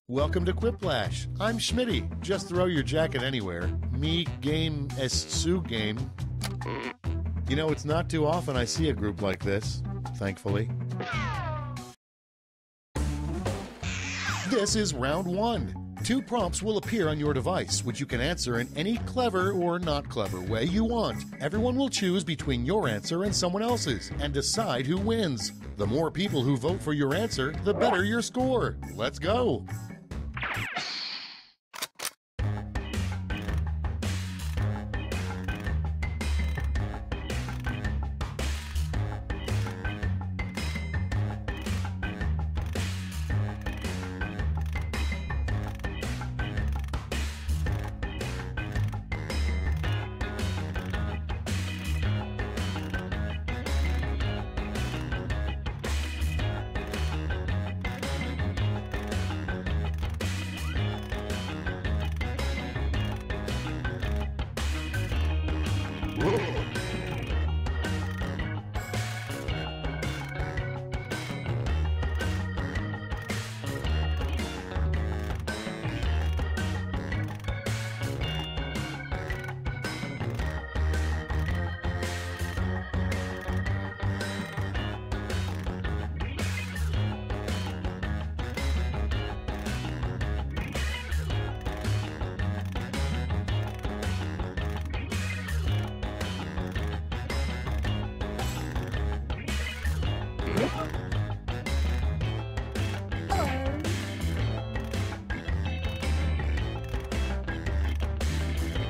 Welcome to Quiplash. I'm Schmitty. Just throw your jacket anywhere. Me game es su game. You know, it's not too often I see a group like this, thankfully. This is round one. 2 prompts will appear on your device, which you can answer in any clever or not clever way you want. Everyone will choose between your answer and someone else's and decide who wins. The more people who vote for your answer, the better your score. Let's go!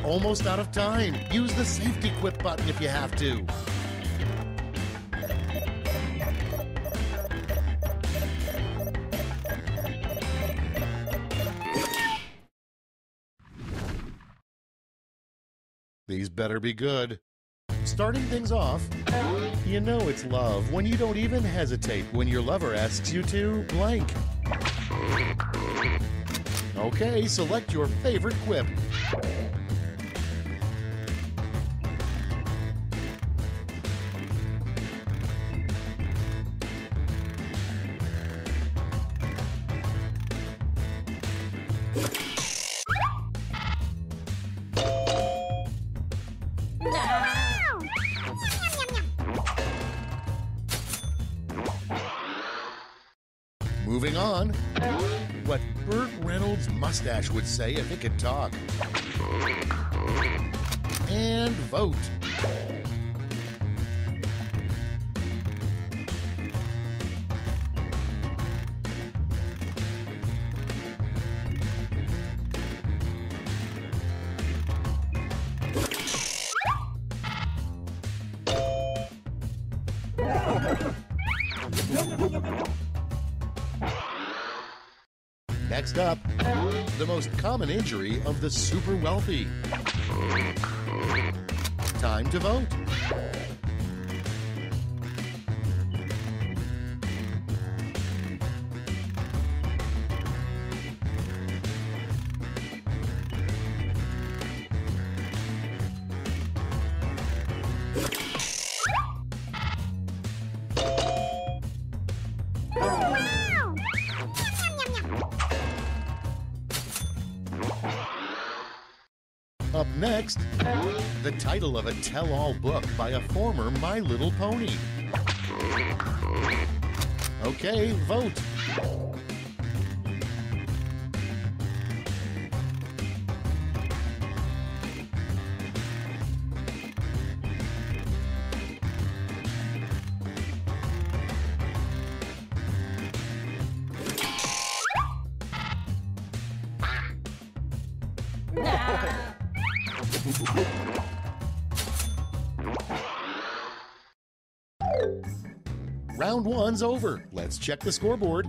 Almost out of time. Use the safety quit button if you have to. These better be good. Starting things off, you know it's love when you don't even hesitate when your lover asks you to blank. Okay, select your favorite quip. Moving on. What Burt Reynolds' mustache would say if it could talk. And vote. Next up, the most common injury of the super wealthy. Time to vote. Up next, the title of a tell-all book by a former My Little Pony. Okay, vote. Round one's over. Let's check the scoreboard.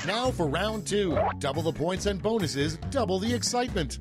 Now for round two. Double the points and bonuses, double the excitement.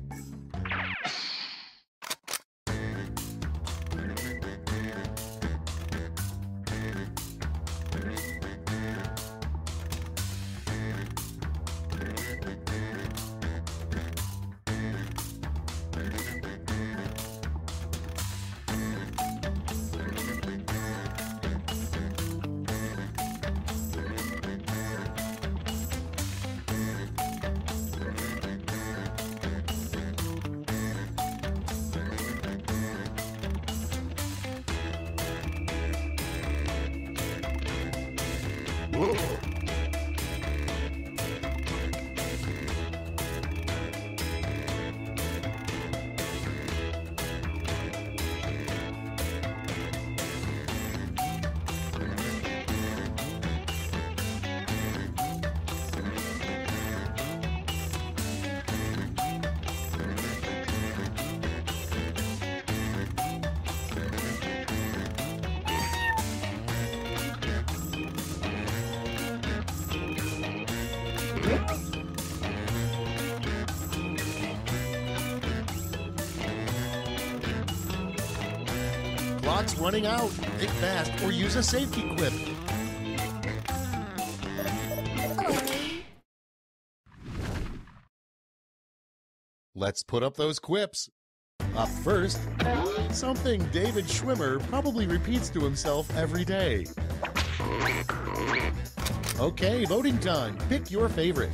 clock's running out. Think fast or use a safety quip. Let's put up those quips. Up first, something David Schwimmer probably repeats to himself every day. Okay, voting time. Pick your favorite.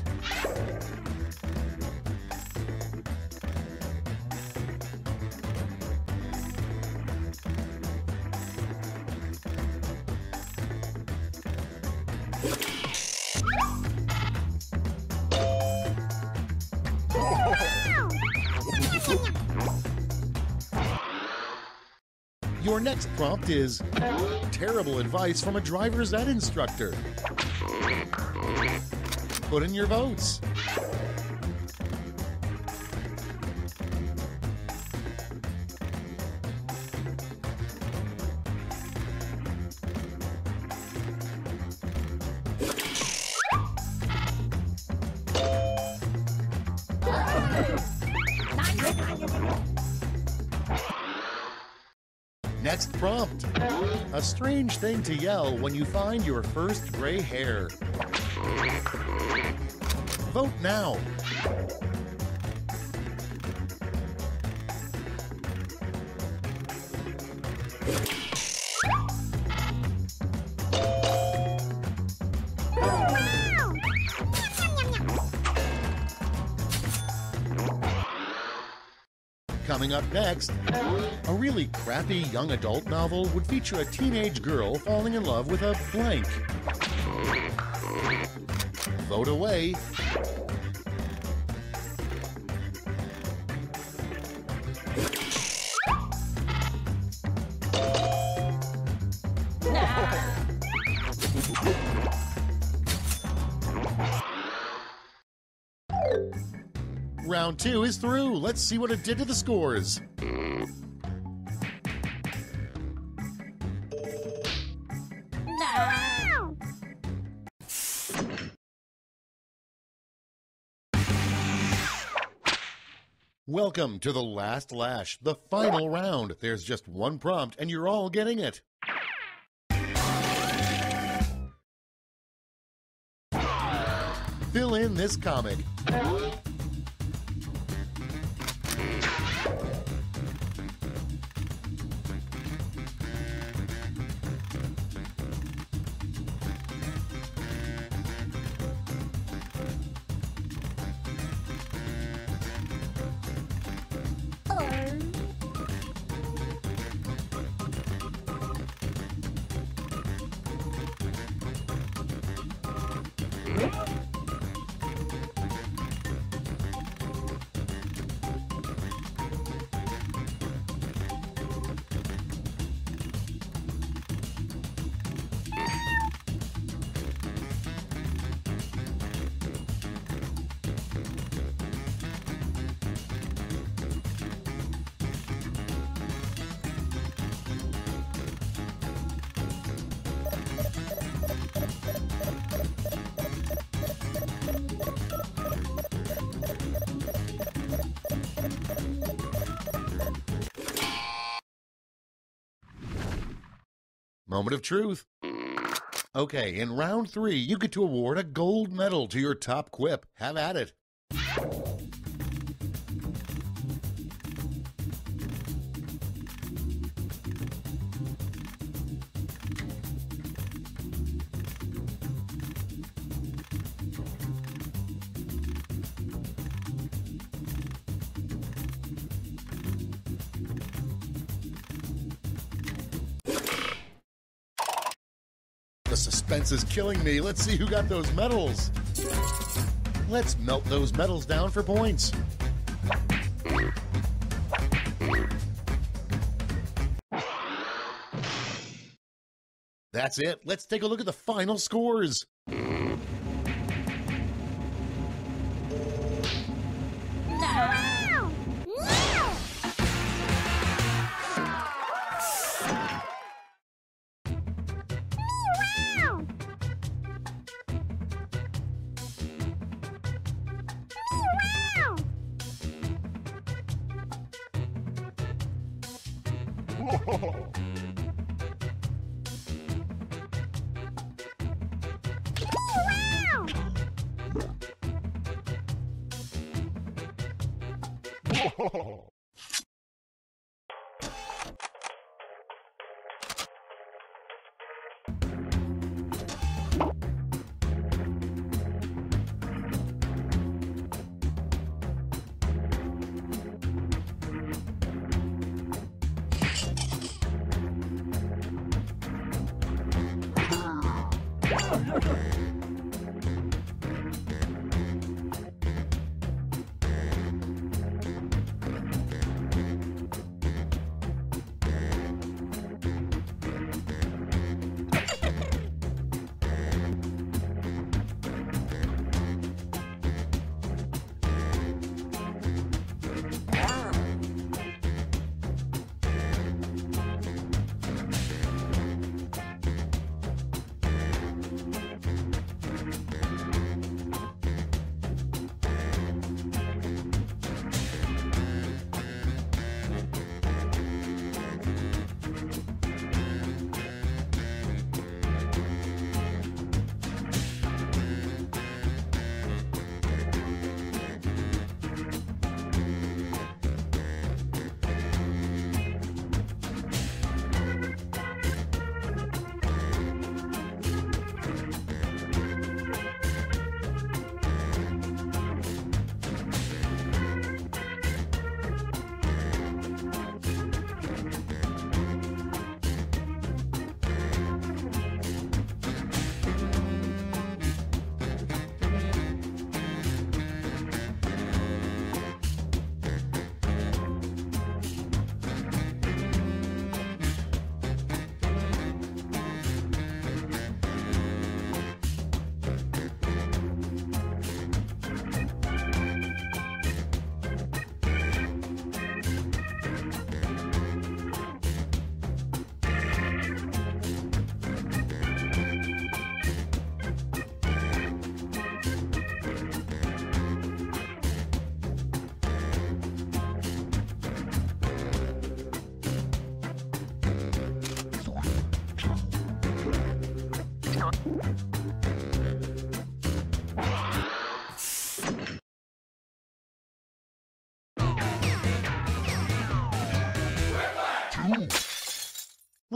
Your next prompt is terrible advice from a driver's ed instructor. Put in your votes. Next prompt. A strange thing to yell when you find your first gray hair. Vote now. Coming up next, a really crappy young adult novel would feature a teenage girl falling in love with a blank. Vote away. Round 2 is through. Let's see what it did to the scores. Welcome to the last lash, the final round. There's just one prompt and you're all getting it. Fill in this comic. Moment of truth. Okay, in round 3, you get to award a gold medal to your top quip. Have at it. The suspense is killing me. Let's see who got those medals. Let's melt those medals down for points. That's it. Let's take a look at the final scores.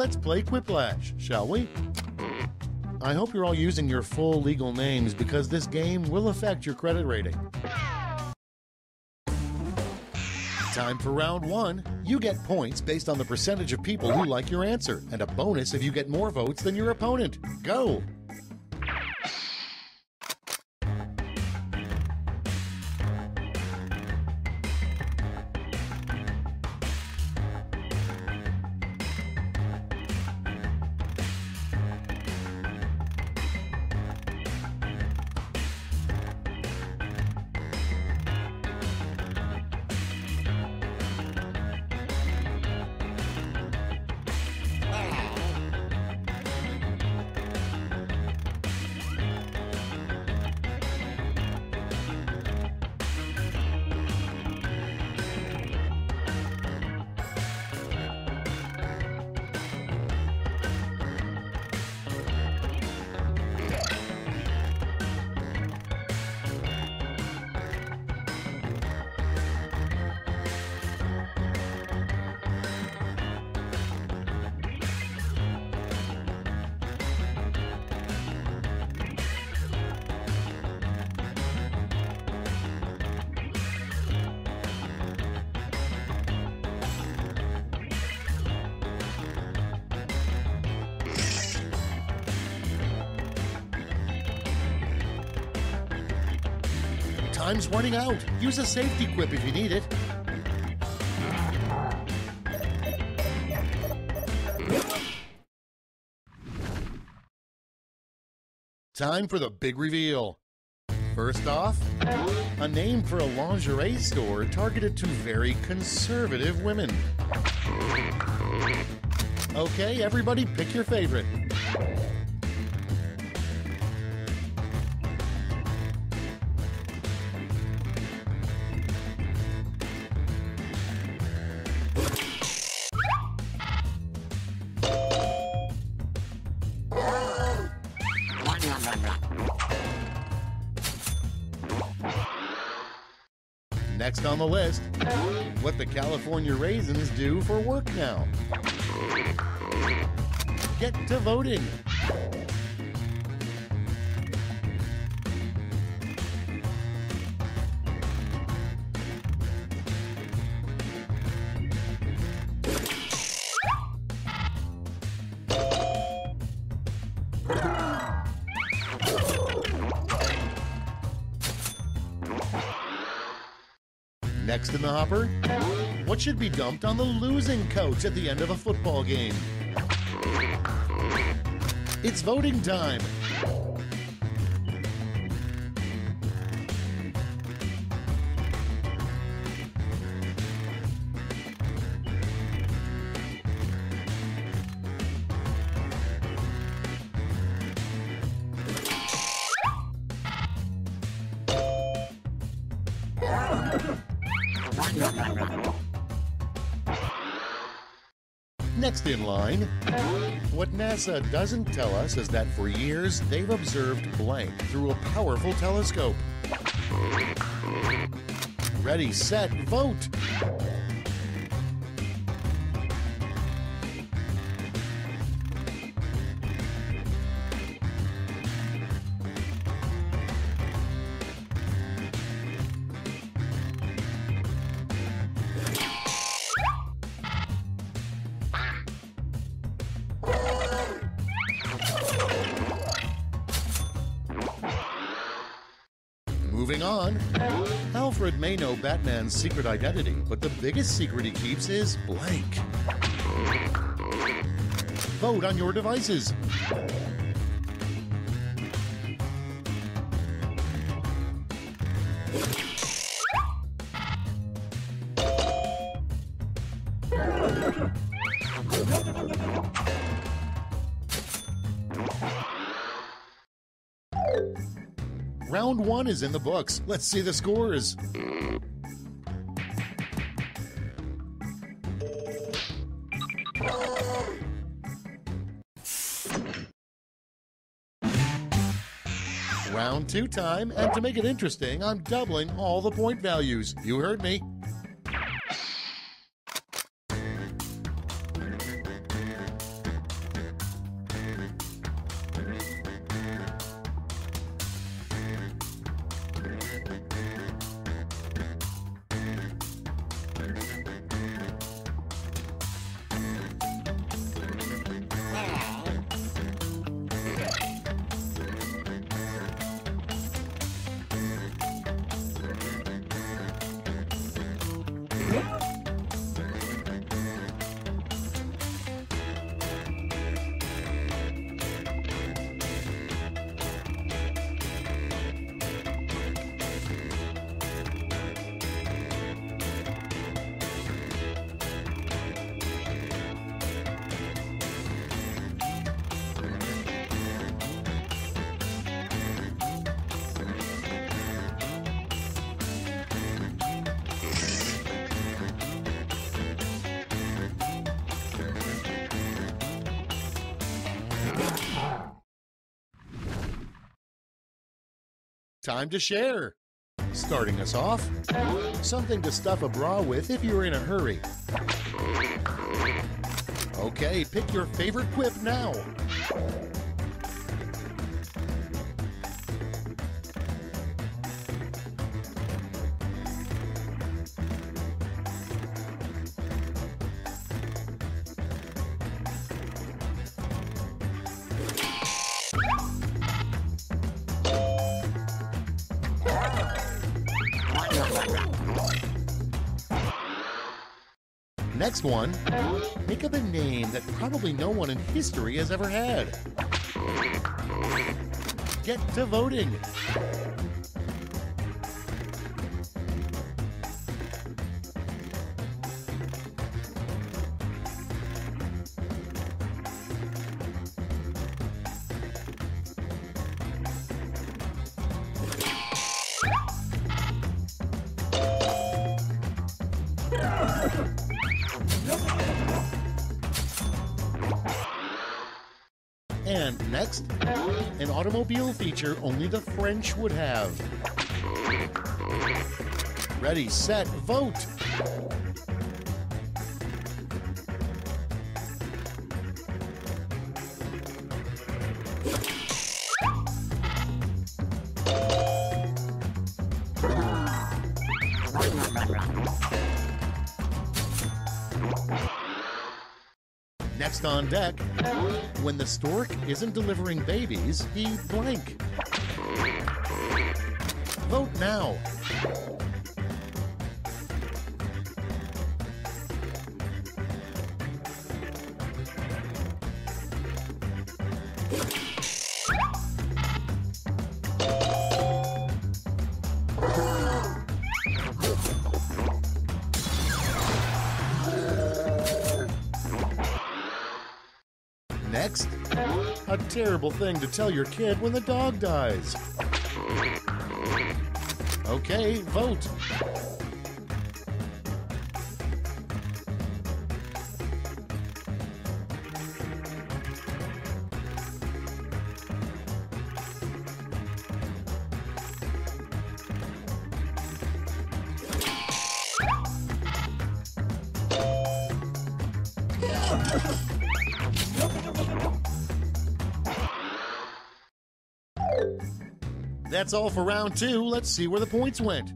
Let's play Quiplash, shall we? I hope you're all using your full legal names because this game will affect your credit rating. Time for round one. You get points based on the percentage of people who like your answer, and a bonus if you get more votes than your opponent. Go! Time's running out. Use a safety quip if you need it. Time for the big reveal. First off, a name for a lingerie store targeted to very conservative women. Okay, everybody pick your favorite. Next on the list, what the California raisins do for work now. Get to voting. Next in the hopper, what should be dumped on the losing coach at the end of a football game? It's voting time. Next in line, what NASA doesn't tell us is that for years they've observed blank through a powerful telescope. Ready, set, vote! Moving on, Alfred may know Batman's secret identity, but the biggest secret he keeps is blank. Vote on your devices. Round 1 is in the books. Let's see the scores. Round 2 time, and to make it interesting, I'm doubling all the point values. You heard me. Time to share. Starting us off, something to stuff a bra with if you're in a hurry. Okay, pick your favorite quip now. Next one, think of a name that probably no one in history has ever had. Get to voting. And next, an automobile feature only the French would have. Ready, set, vote! Next on deck, when the stork isn't delivering babies, he blank. Vote now. Next, a terrible thing to tell your kid when the dog dies. Okay, vote. That's all for round 2. Let's see where the points went.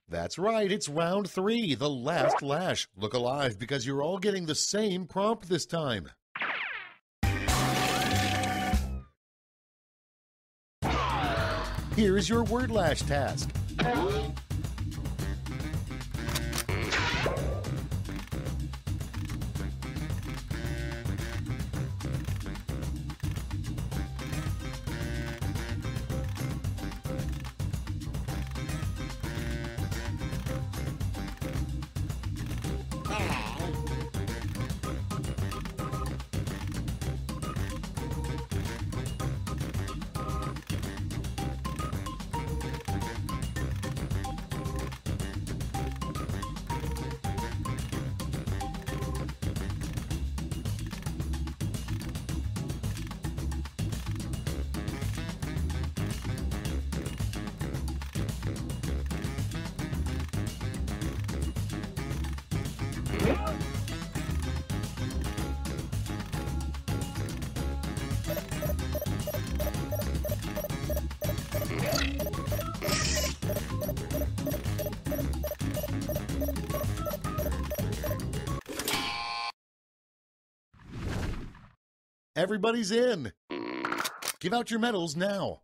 That's right, it's round 3, the last lash. Look alive because you're all getting the same prompt this time. Here's your word lash task. Everybody's in. Give out your medals now.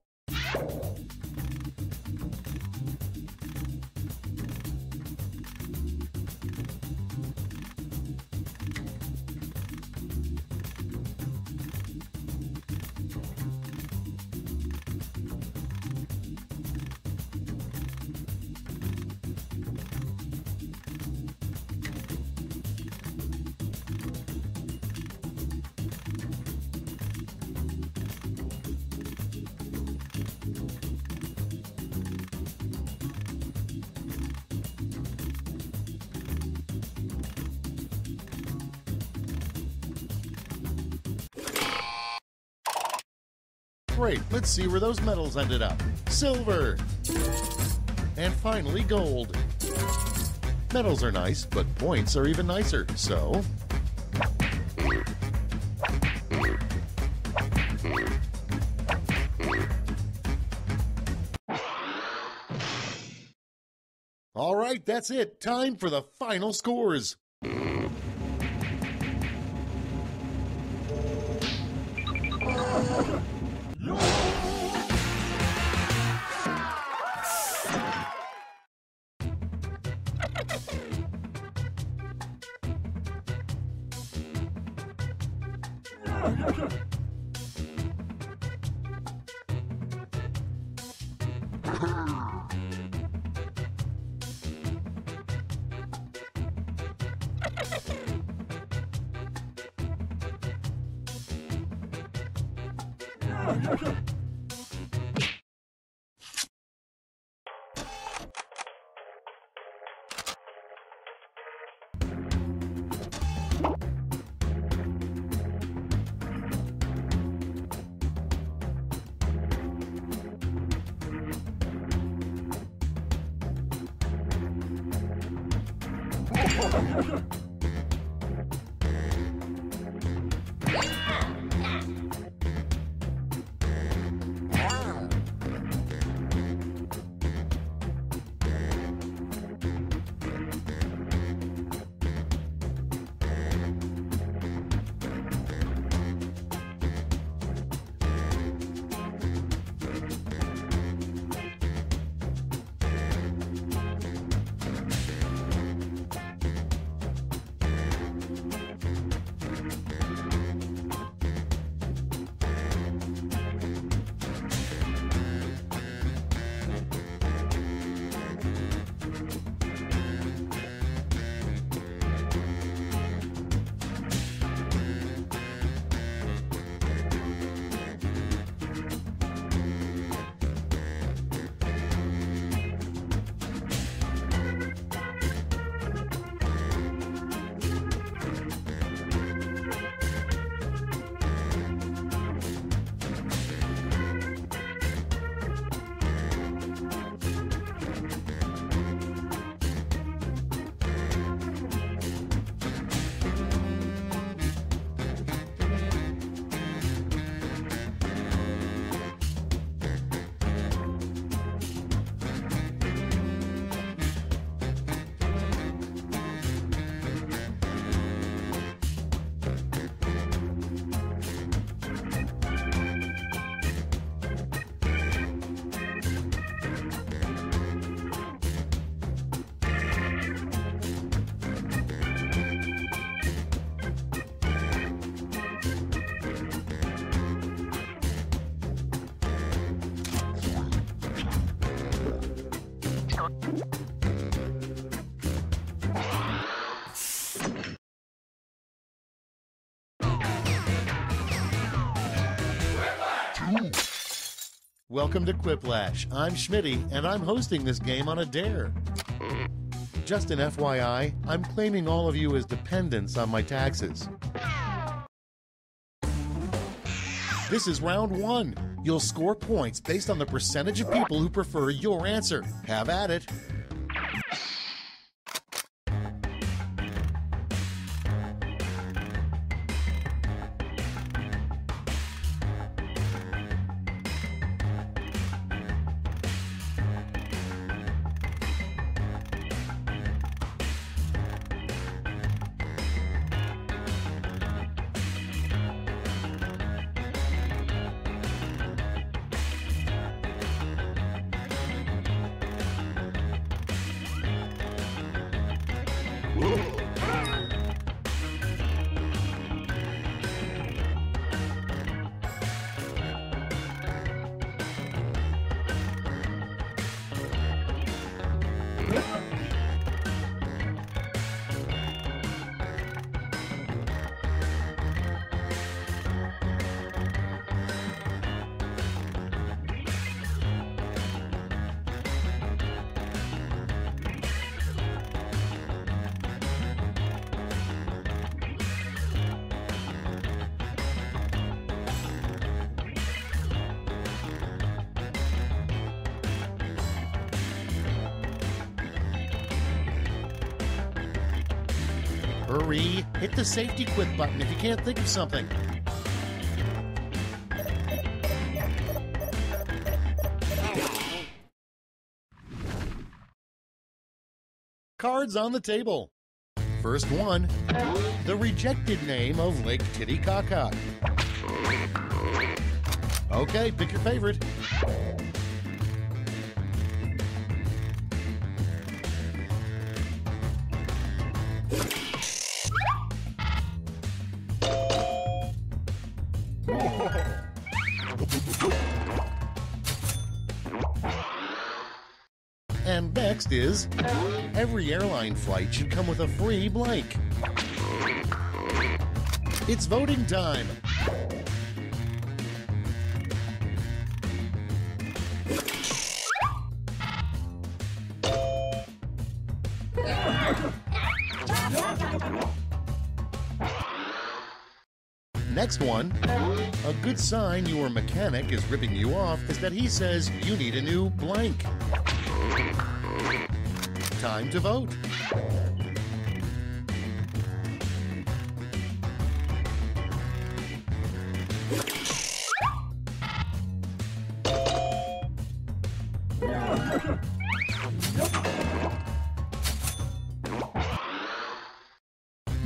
Great, let's see where those medals ended up. Silver! And finally, gold. Medals are nice, but points are even nicer, so... All right, that's it. Time for the final scores. Welcome to Quiplash. I'm Schmitty, and I'm hosting this game on a dare. Just an FYI, I'm claiming all of you as dependents on my taxes. This is round one. You'll score points based on the percentage of people who prefer your answer. Have at it. Hurry! Hit the safety quit button if you can't think of something. Cards on the table. First one, the rejected name of Lake Titicaca. Okay, pick your favorite. And next is, every airline flight should come with a free blank. It's voting time. Next one, a good sign your mechanic is ripping you off is that he says you need a new blank. Time to vote.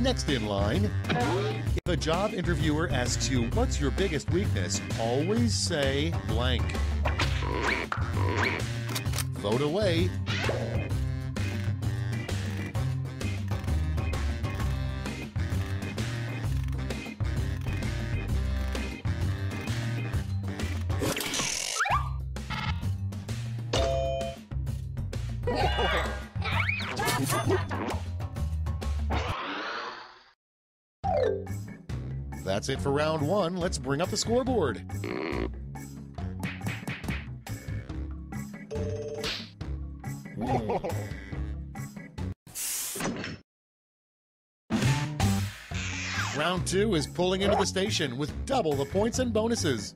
Next in line, if a job interviewer asks you, what's your biggest weakness, always say blank. Vote away. That's it for round one. Let's bring up the scoreboard. Round two is pulling into the station with double the points and bonuses.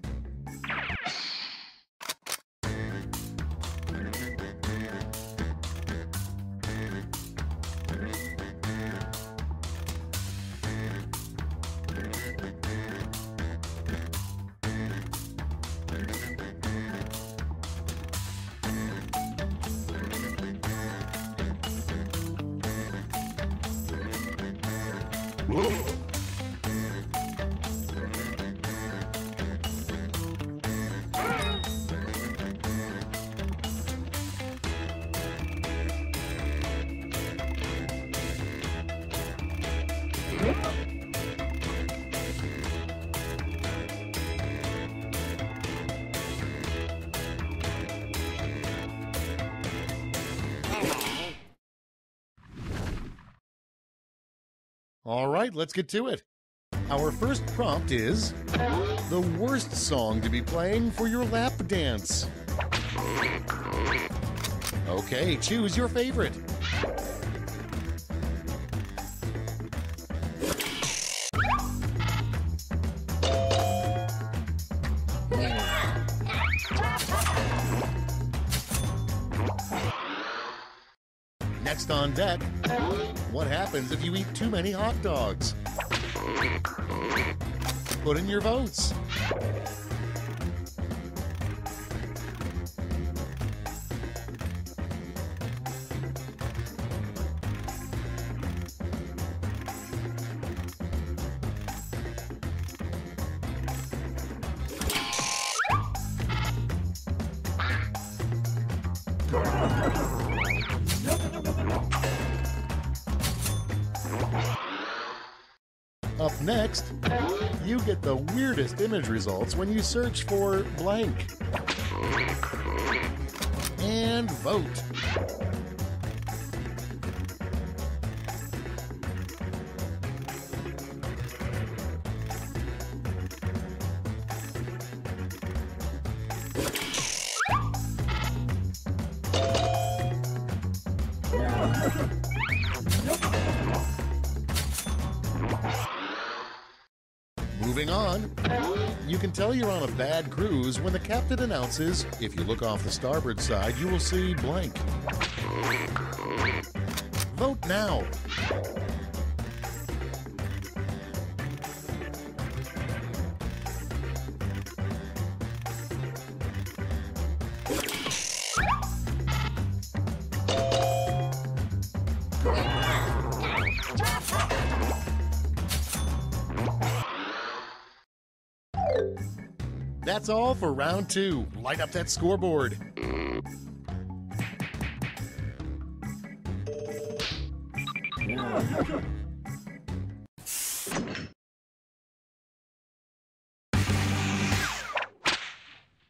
All right, let's get to it. Our first prompt is the worst song to be playing for your lap dance. Okay, choose your favorite. Next on deck, what happens if you eat too many hot dogs? Put in your votes. Up next, you get the weirdest image results when you search for blank. And vote. Moving on, you can tell you're on a bad cruise when the captain announces, if you look off the starboard side, you will see blank. Vote now. That's all for round two. Light up that scoreboard.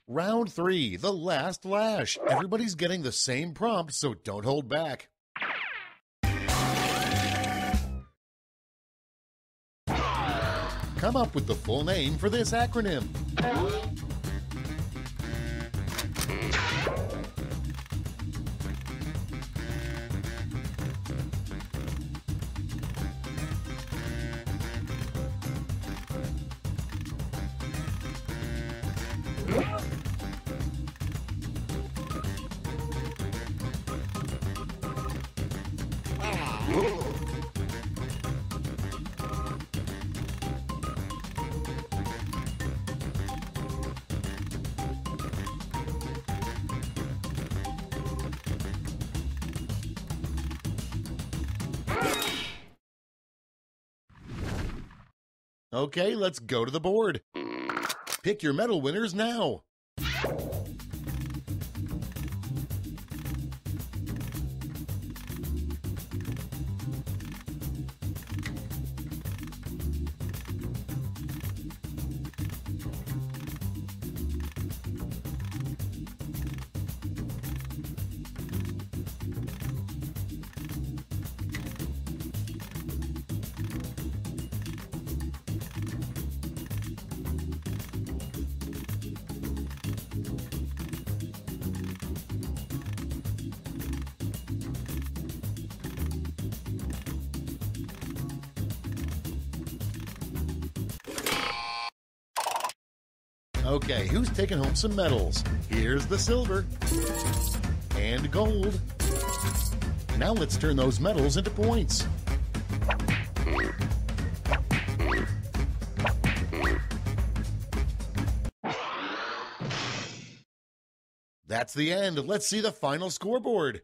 Round three, the last lash. Everybody's getting the same prompt, so don't hold back. Come up with the full name for this acronym. Okay, let's go to the board. Pick your medal winners now. Okay, who's taking home some medals? Here's the silver and gold. Now let's turn those medals into points. That's the end. Let's see the final scoreboard.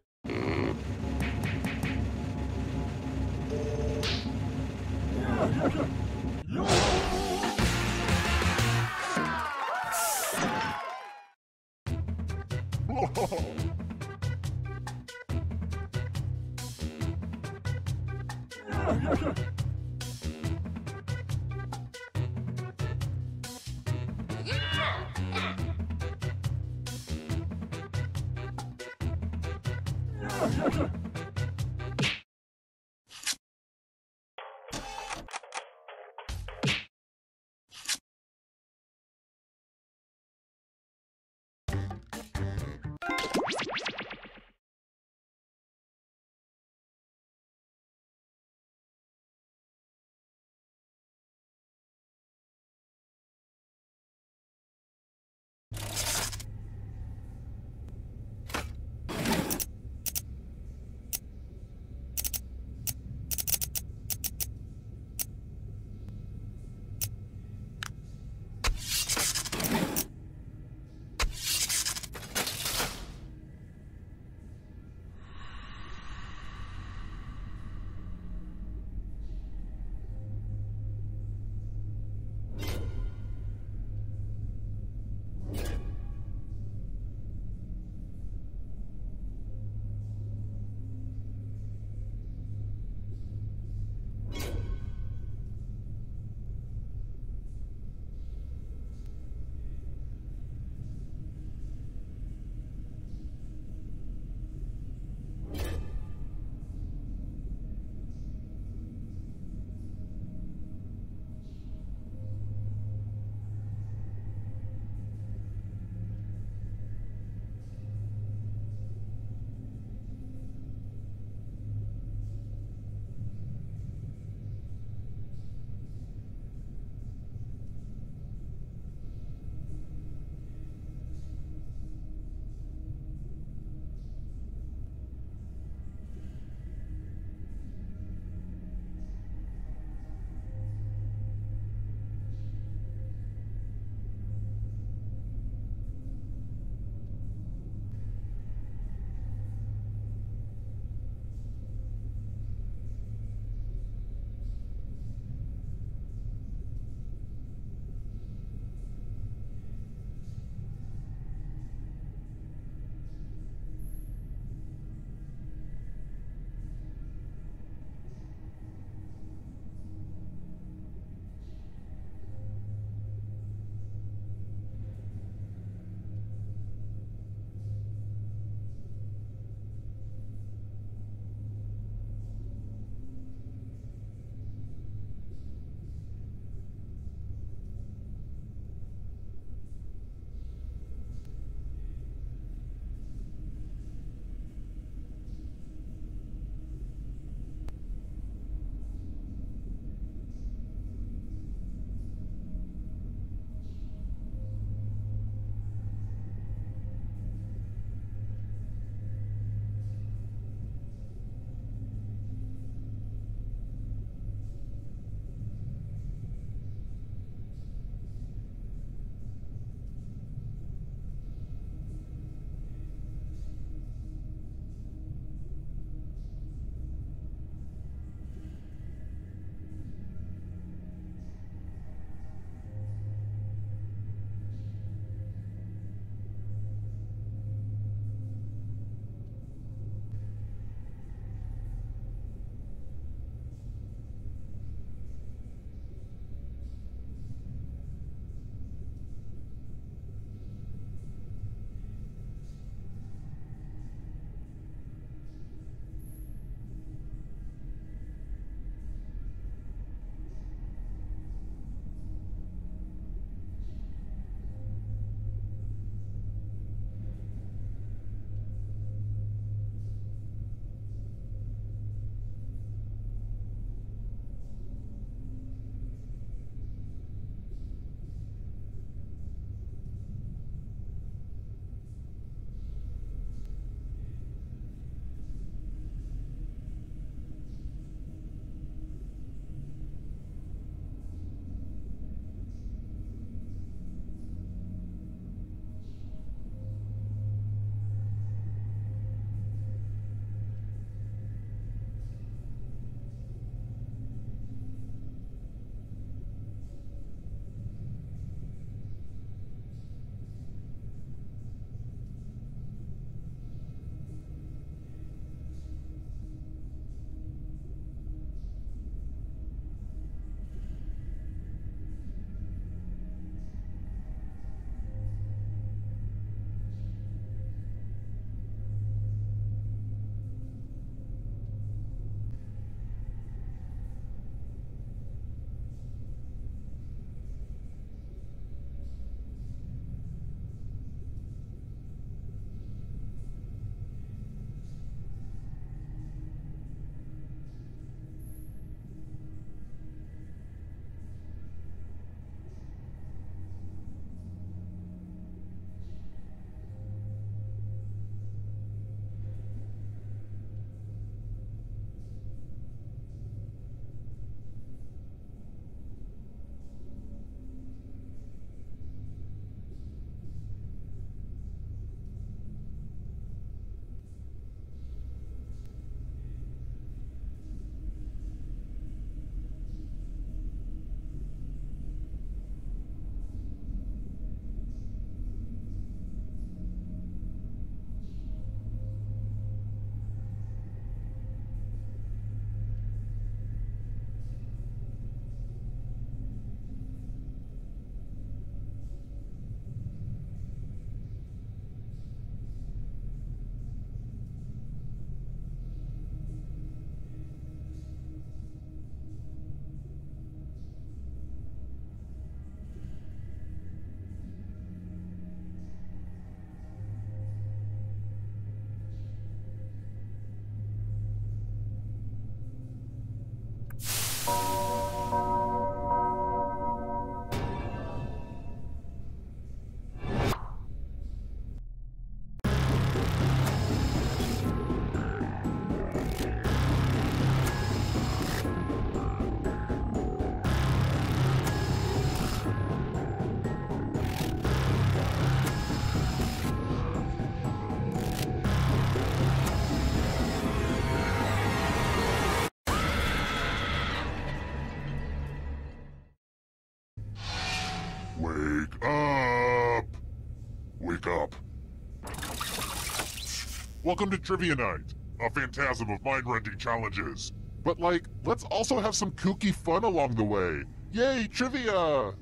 Welcome to Trivia Night, a phantasm of mind-rending challenges. But let's also have some kooky fun along the way. Yay, trivia!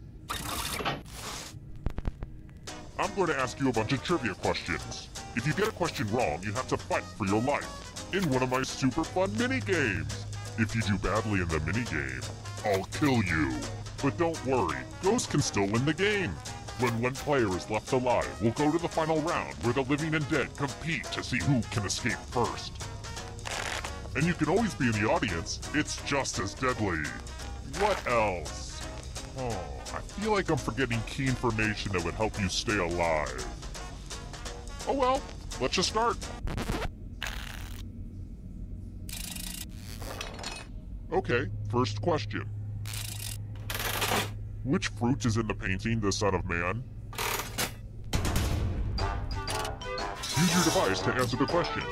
I'm going to ask you a bunch of trivia questions. If you get a question wrong, you have to fight for your life in one of my super fun mini-games. If you do badly in the mini-game, I'll kill you. But don't worry, Ghost can still win the game. When one player is left alive, we'll go to the final round where the living and dead compete to see who can escape first. And you can always be in the audience, it's just as deadly. What else? Oh, I feel like I'm forgetting key information that would help you stay alive. Oh well, let's just start. Okay, first question. Which fruit is in the painting, The Son of Man? Use your device to answer the question.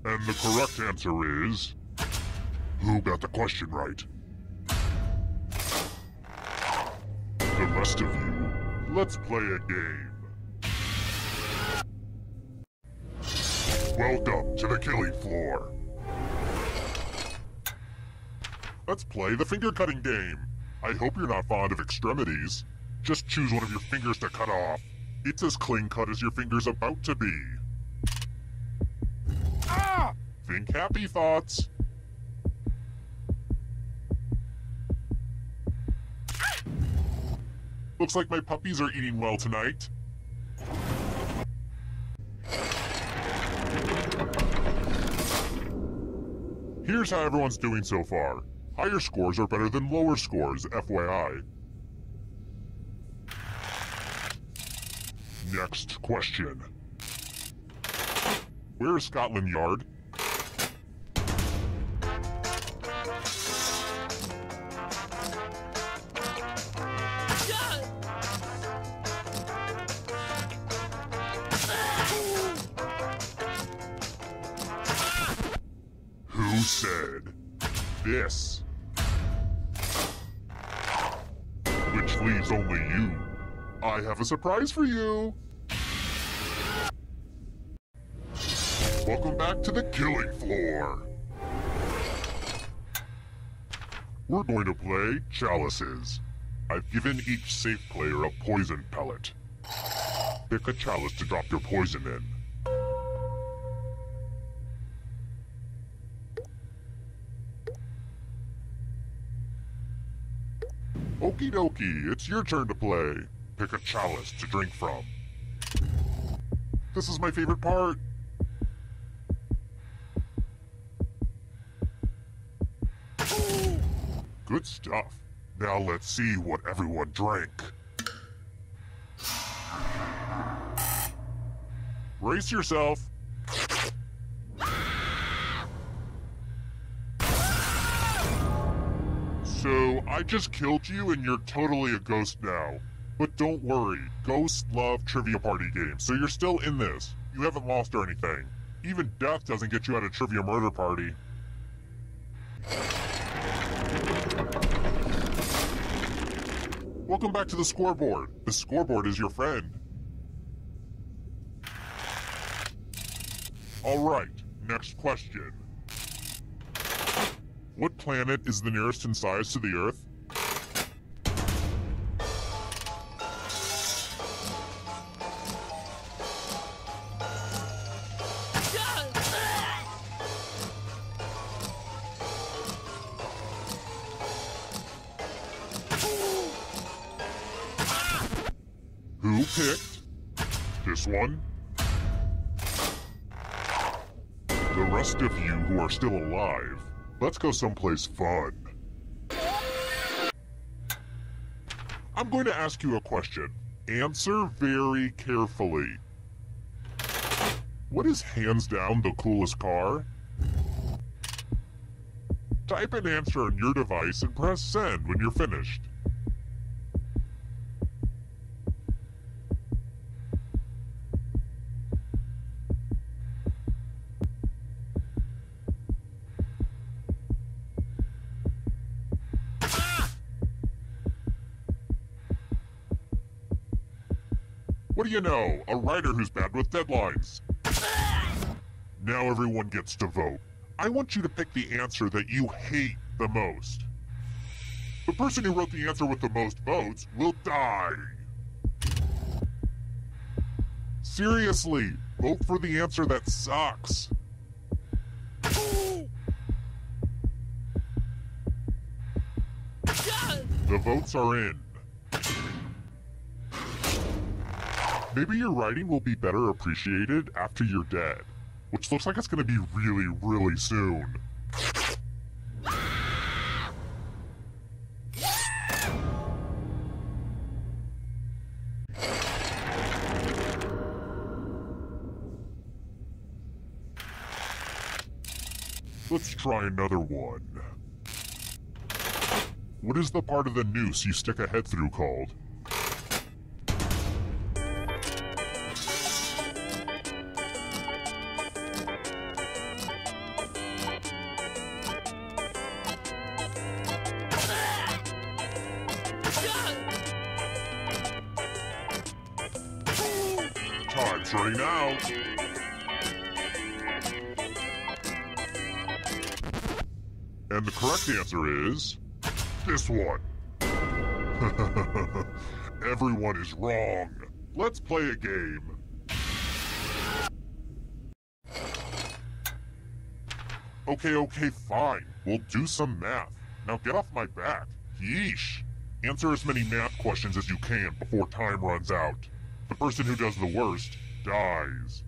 And the correct answer is... Who got the question right? The rest of you, let's play a game. Welcome to the killing floor. Let's play the finger-cutting game. I hope you're not fond of extremities. Just choose one of your fingers to cut off. It's as clean-cut as your finger's about to be. Ah! Think happy thoughts. Looks like my puppies are eating well tonight. Here's how everyone's doing so far. Higher scores are better than lower scores, FYI. Next question. Where is Scotland Yard? Who said this? Which leaves only you. I have a surprise for you. Welcome back to the killing floor. We're going to play Chalices. I've given each safe player a poison pellet. Pick a chalice to drop your poison in. Okie dokie, it's your turn to play. Pick a chalice to drink from. This is my favorite part. Good stuff. Now let's see what everyone drank. Brace yourself. So, I just killed you and you're totally a ghost now. But don't worry, ghosts love trivia party games, so you're still in this. You haven't lost or anything. Even death doesn't get you out of trivia murder party. Welcome back to the scoreboard. The scoreboard is your friend. Alright, next question. What planet is the nearest in size to the Earth? Who picked this one? The rest of you who are still alive, let's go someplace fun. I'm going to ask you a question. Answer very carefully. What is hands down the coolest car? Type an answer on your device and press send when you're finished. What do you know? A writer who's bad with deadlines. Now everyone gets to vote. I want you to pick the answer that you hate the most. The person who wrote the answer with the most votes will die. Seriously, vote for the answer that sucks. The votes are in. Maybe your writing will be better appreciated after you're dead, which looks like it's going to be really, really soon. Let's try another one. What is the part of the noose you stick a head through called? Time's running out. And the correct answer is this one. Everyone is wrong. Let's play a game. Okay, fine. We'll do some math. Now get off my back. Yeesh. Answer as many math questions as you can before time runs out. The person who does the worst dies.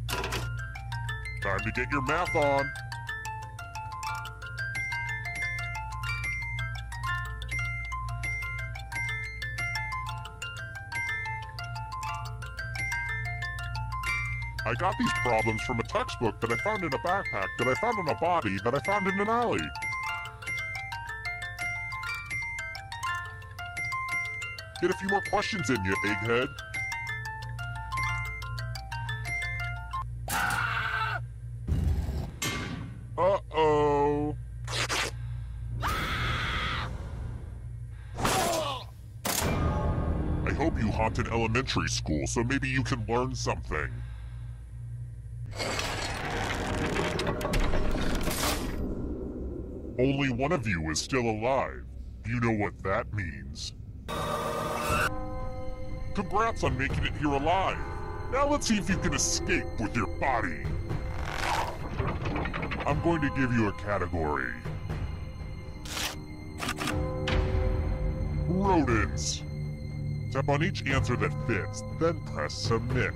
Time to get your math on. I got these problems from a textbook that I found in a backpack that I found on a body that I found in an alley. Get a few more questions in, you egghead. Uh-oh. I hope you haunted elementary school so maybe you can learn something. Only one of you is still alive. You know what that means. Congrats on making it here alive. Now let's see if you can escape with your body. I'm going to give you a category. Rodents. Tap on each answer that fits, then press submit.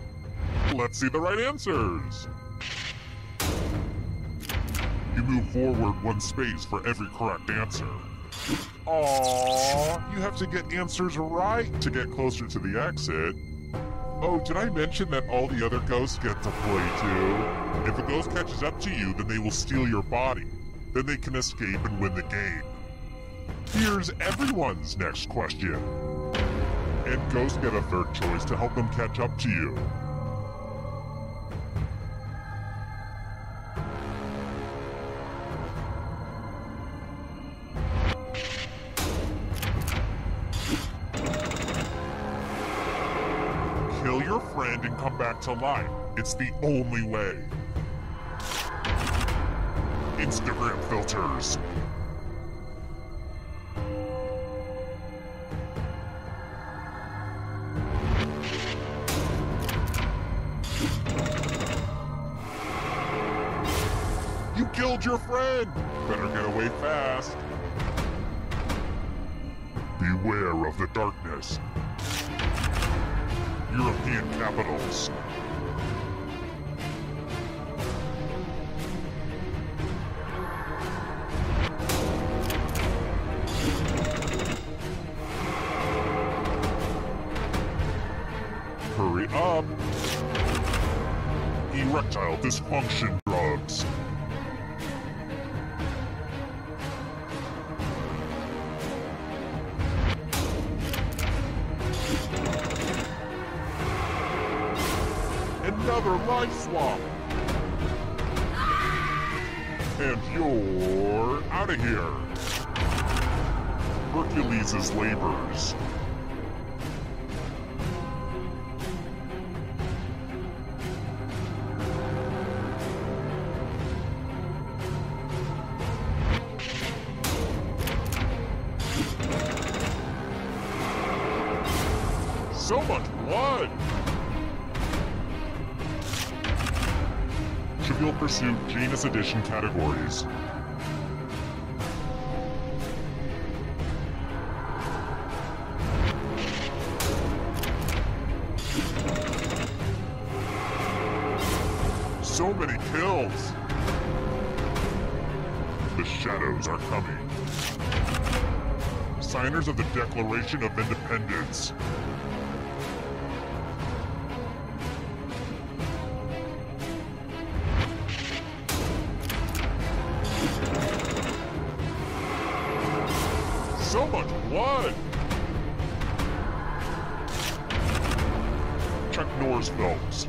Let's see the right answers. You move forward one space for every correct answer. Aww, you have to get answers right to get closer to the exit. Oh, did I mention that all the other ghosts get to play too? If a ghost catches up to you, then they will steal your body. Then they can escape and win the game. Here's everyone's next question. And ghosts get a third choice to help them catch up to you. Kill your friend and come back to life. It's the only way. Instagram filters. You killed your friend! Better get away fast. Beware of the darkness. European capitals. Hurry up. Erectile dysfunction drugs. Another life swap. And you're out of here. Hercules' labors. So much blood! Trivial Pursuit Genus Edition categories. So many kills! The shadows are coming. Signers of the Declaration of Independence. So much blood! Chuck Norris films.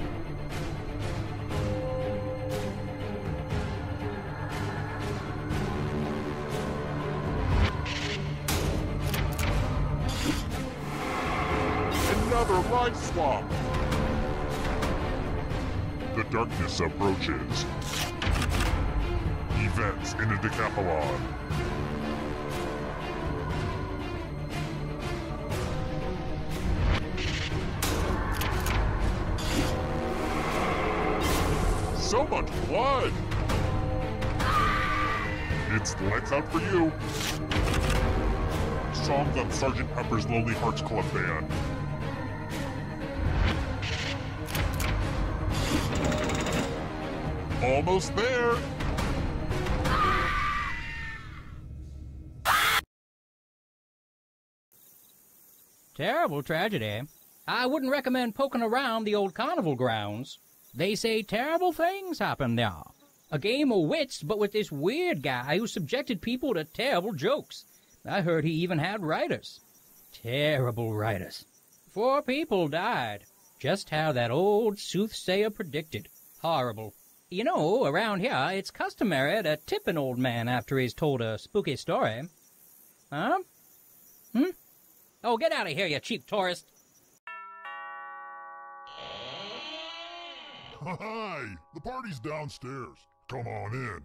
Another life swap! The darkness approaches. Events in a decathlon. So much blood! It's lights out for you. Songs on Sgt. Pepper's Lonely Hearts Club Band. Almost there! Terrible tragedy. I wouldn't recommend poking around the old carnival grounds. They say terrible things happen there. A game of wits, but with this weird guy who subjected people to terrible jokes. I heard he even had writers. Terrible writers. 4 people died. Just how that old soothsayer predicted. Horrible. You know, around here, it's customary to tip an old man after he's told a spooky story. Huh? Oh, get out of here, you cheap tourist. Hi! The party's downstairs. Come on in.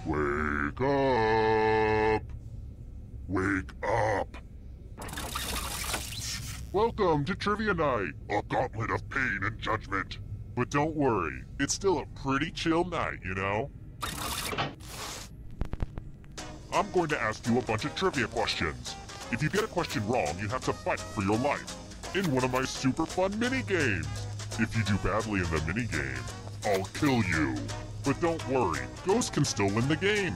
Wake up! Wake up! Welcome to Trivia Night, a gauntlet of pain and judgment. But don't worry, it's still a pretty chill night, you know? I'm going to ask you a bunch of trivia questions. If you get a question wrong, you have to fight for your life in one of my super fun mini-games. If you do badly in the mini-game, I'll kill you. But don't worry, ghosts can still win the game.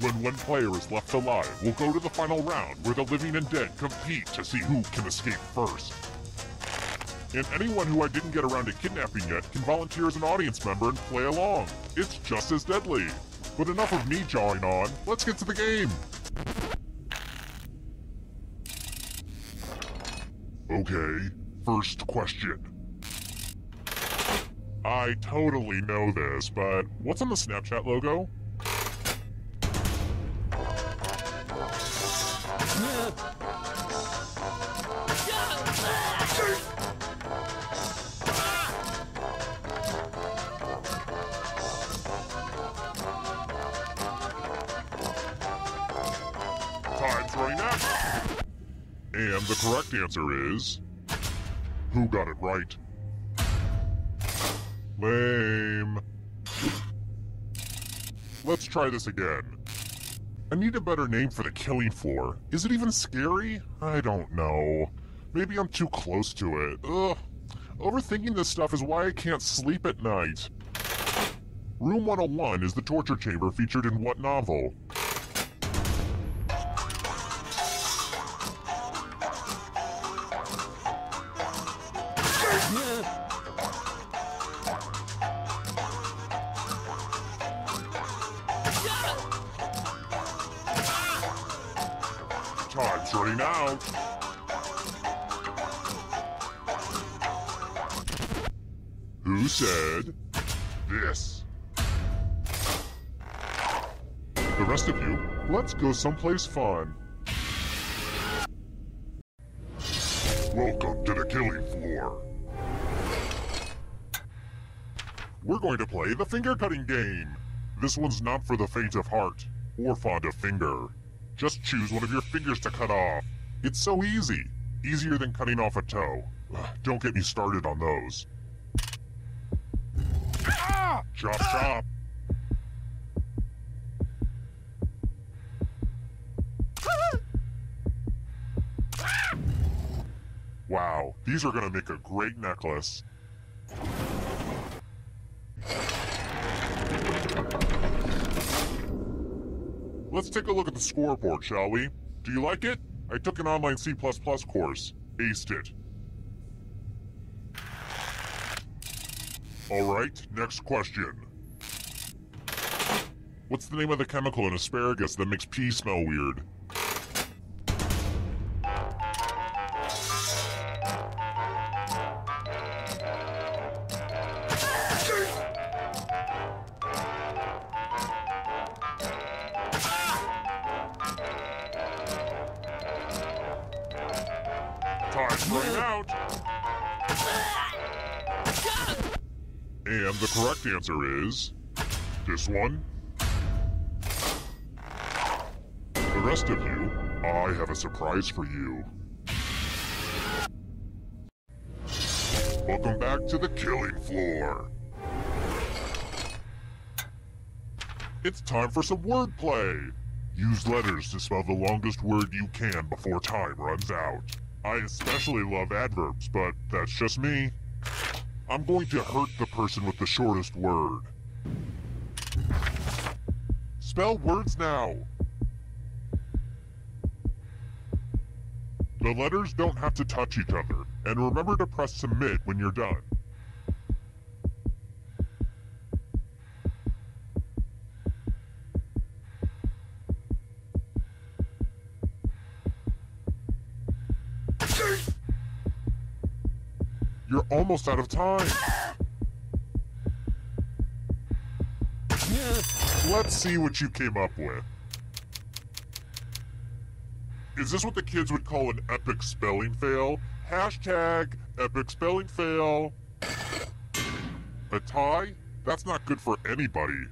When one player is left alive, we'll go to the final round where the living and dead compete to see who can escape first. And anyone who I didn't get around to kidnapping yet can volunteer as an audience member and play along. It's just as deadly. But enough of me jawing on, let's get to the game. Okay, first question. I totally know this, but what's on the Snapchat logo? Time's running out. And the correct answer is... who got it right? Lame. Let's try this again. I need a better name for the killing floor. Is it even scary? I don't know. Maybe I'm too close to it. Ugh. Overthinking this stuff is why I can't sleep at night. Room 101 is the torture chamber featured in what novel? Time's running out. Who said this? The rest of you, let's go someplace fun. Welcome to the killing floor. We're going to play the finger cutting game. This one's not for the faint of heart or fond of finger. Just choose one of your fingers to cut off. It's so easy. Easier than cutting off a toe. Don't get me started on those. Ah! Chop chop. Wow, these are gonna make a great necklace. Let's take a look at the scoreboard, shall we? Do you like it? I took an online C++ course. Aced it. Alright, next question. What's the name of the chemical in asparagus that makes pee smell weird? Time's running out. And the correct answer is this one. The rest of you, I have a surprise for you. Welcome back to the killing floor. It's time for some wordplay. Use letters to spell the longest word you can before time runs out. I especially love adverbs, but that's just me. I'm going to hurt the person with the shortest word. Spell words now. The letters don't have to touch each other, and remember to press submit when you're done. You're almost out of time. Let's see what you came up with. Is this what the kids would call an epic spelling fail? Hashtag epic spelling fail. A tie? That's not good for anybody.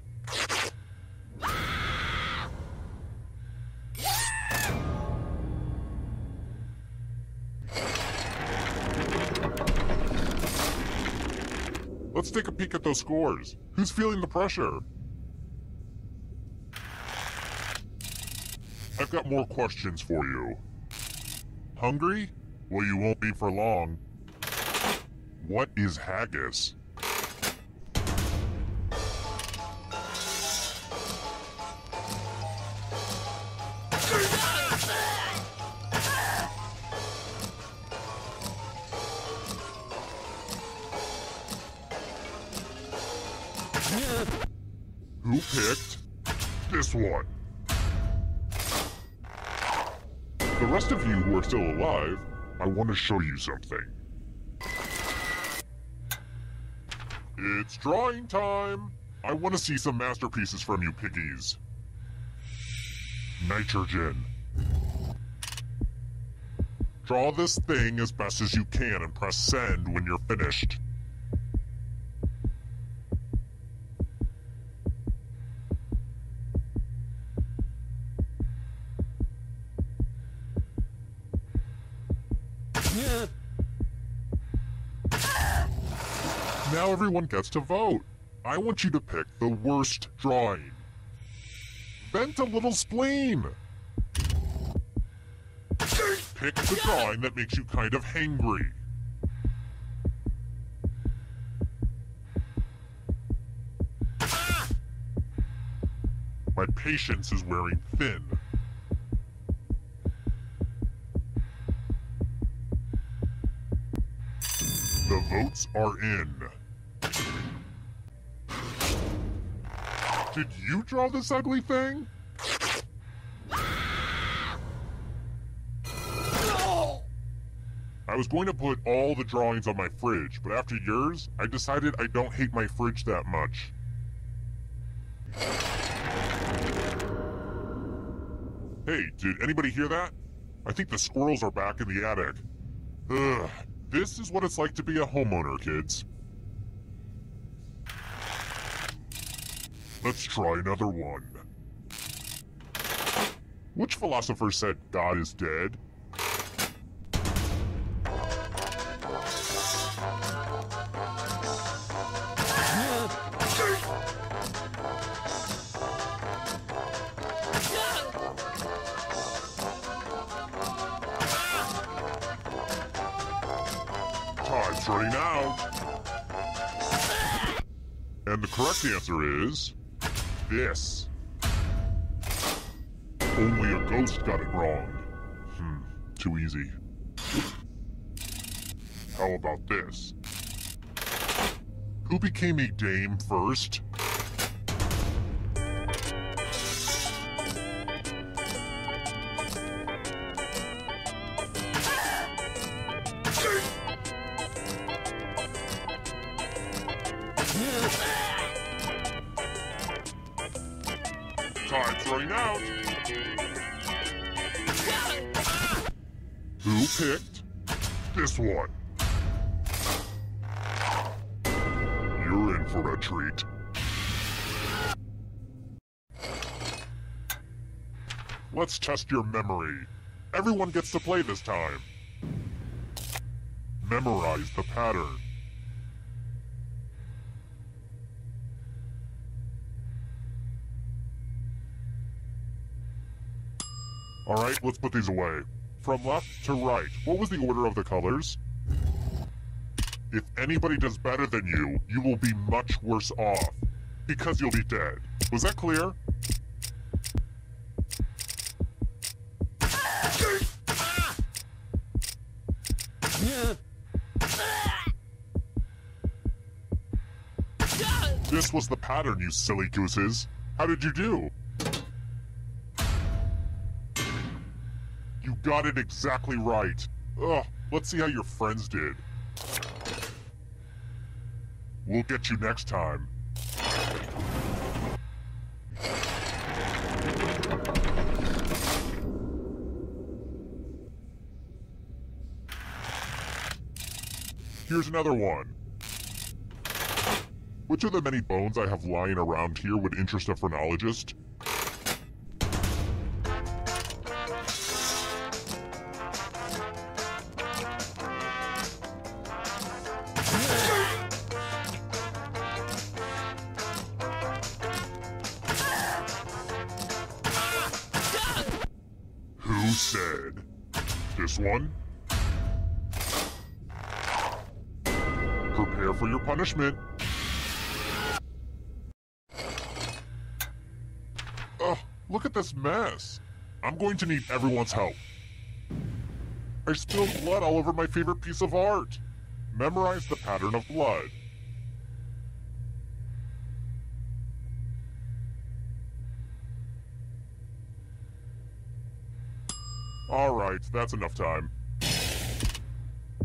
Let's take a peek at those scores. Who's feeling the pressure? I've got more questions for you. Hungry? Well, you won't be for long. What is haggis? Who picked this one? The rest of you who are still alive, I want to show you something. It's drawing time! I want to see some masterpieces from you piggies. Nitrogen. Draw this thing as best as you can and press send when you're finished. Now everyone gets to vote. I want you to pick the worst drawing. Vent a little spleen. Pick the drawing that makes you kind of hangry. My patience is wearing thin. The votes are in. Did you draw this ugly thing? I was going to put all the drawings on my fridge, but after yours, I decided I don't hate my fridge that much. Hey, did anybody hear that? I think the squirrels are back in the attic. Ugh, this is what it's like to be a homeowner, kids. Let's try another one. Which philosopher said God is dead? Time's running out. And the correct answer is this. Only a ghost got it wrong. Too easy. How about this? Who became a dame first? Time's running out. Who picked this one? You're in for a treat. Let's test your memory. Everyone gets to play this time. Memorize the pattern. Alright, let's put these away. From left to right, what was the order of the colors? If anybody does better than you, you will be much worse off. Because you'll be dead. Was that clear? This was the pattern, you silly gooses. How did you do? You got it exactly right. Ugh, let's see how your friends did. We'll get you next time. Here's another one. Which of the many bones I have lying around here would interest a phrenologist? Who said this one? Prepare for your punishment. Ugh, look at this mess. I'm going to need everyone's help. I spilled blood all over my favorite piece of art. Memorize the pattern of blood. Alright, that's enough time.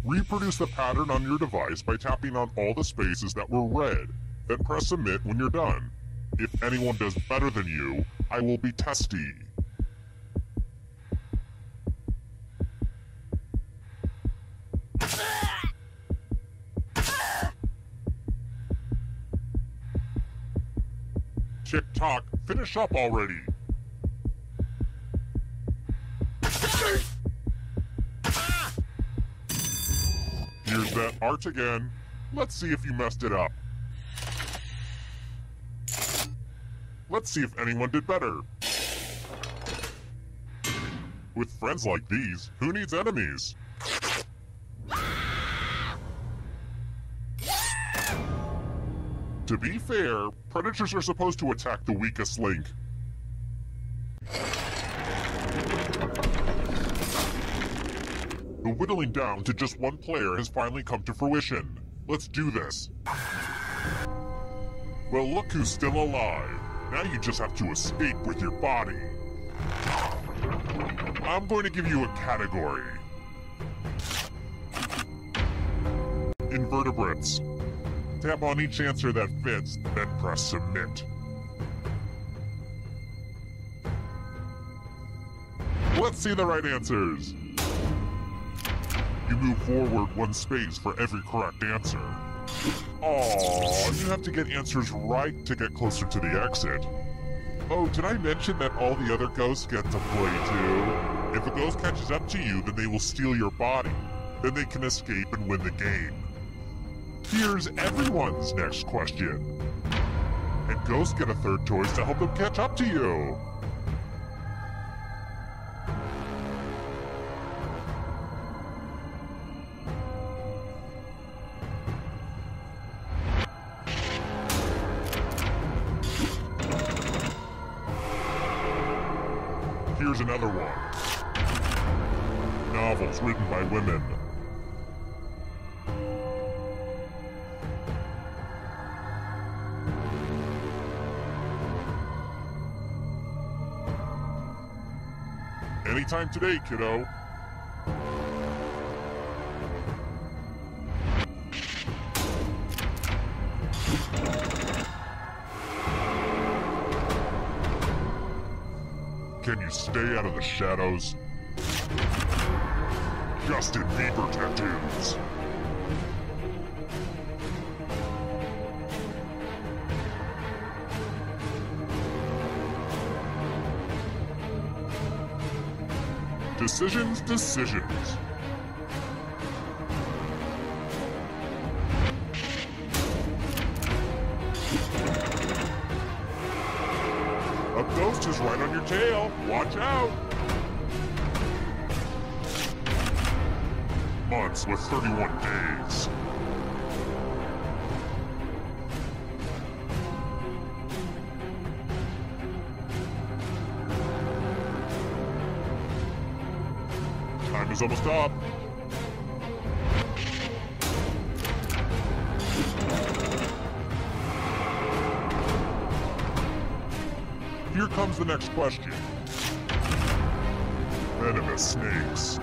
Reproduce the pattern on your device by tapping on all the spaces that were red, then press submit when you're done. If anyone does better than you, I will be testy. Tick-tock, finish up already! Here's that art again. Let's see if you messed it up. Let's see if anyone did better. With friends like these, who needs enemies? To be fair, predators are supposed to attack the weakest link. The whittling down to just one player has finally come to fruition. Let's do this. Well, look who's still alive. Now you just have to escape with your body. I'm going to give you a category. Invertebrates. Tap on each answer that fits, then press submit. Let's see the right answers. You move forward 1 space for every correct answer. Aww, you have to get answers right to get closer to the exit. Oh, did I mention that all the other ghosts get to play too? If a ghost catches up to you, then they will steal your body. Then they can escape and win the game. Here's everyone's next question. And ghosts get a third choice to help them catch up to you. Here's another one. Novels written by women. Anytime today, kiddo. Can you stay out of the shadows? Justin Bieber tattoos. Decisions. A ghost is right on your tail. Watch out. Months with 31 days. Time is almost up. Here comes the next question. Venomous snakes.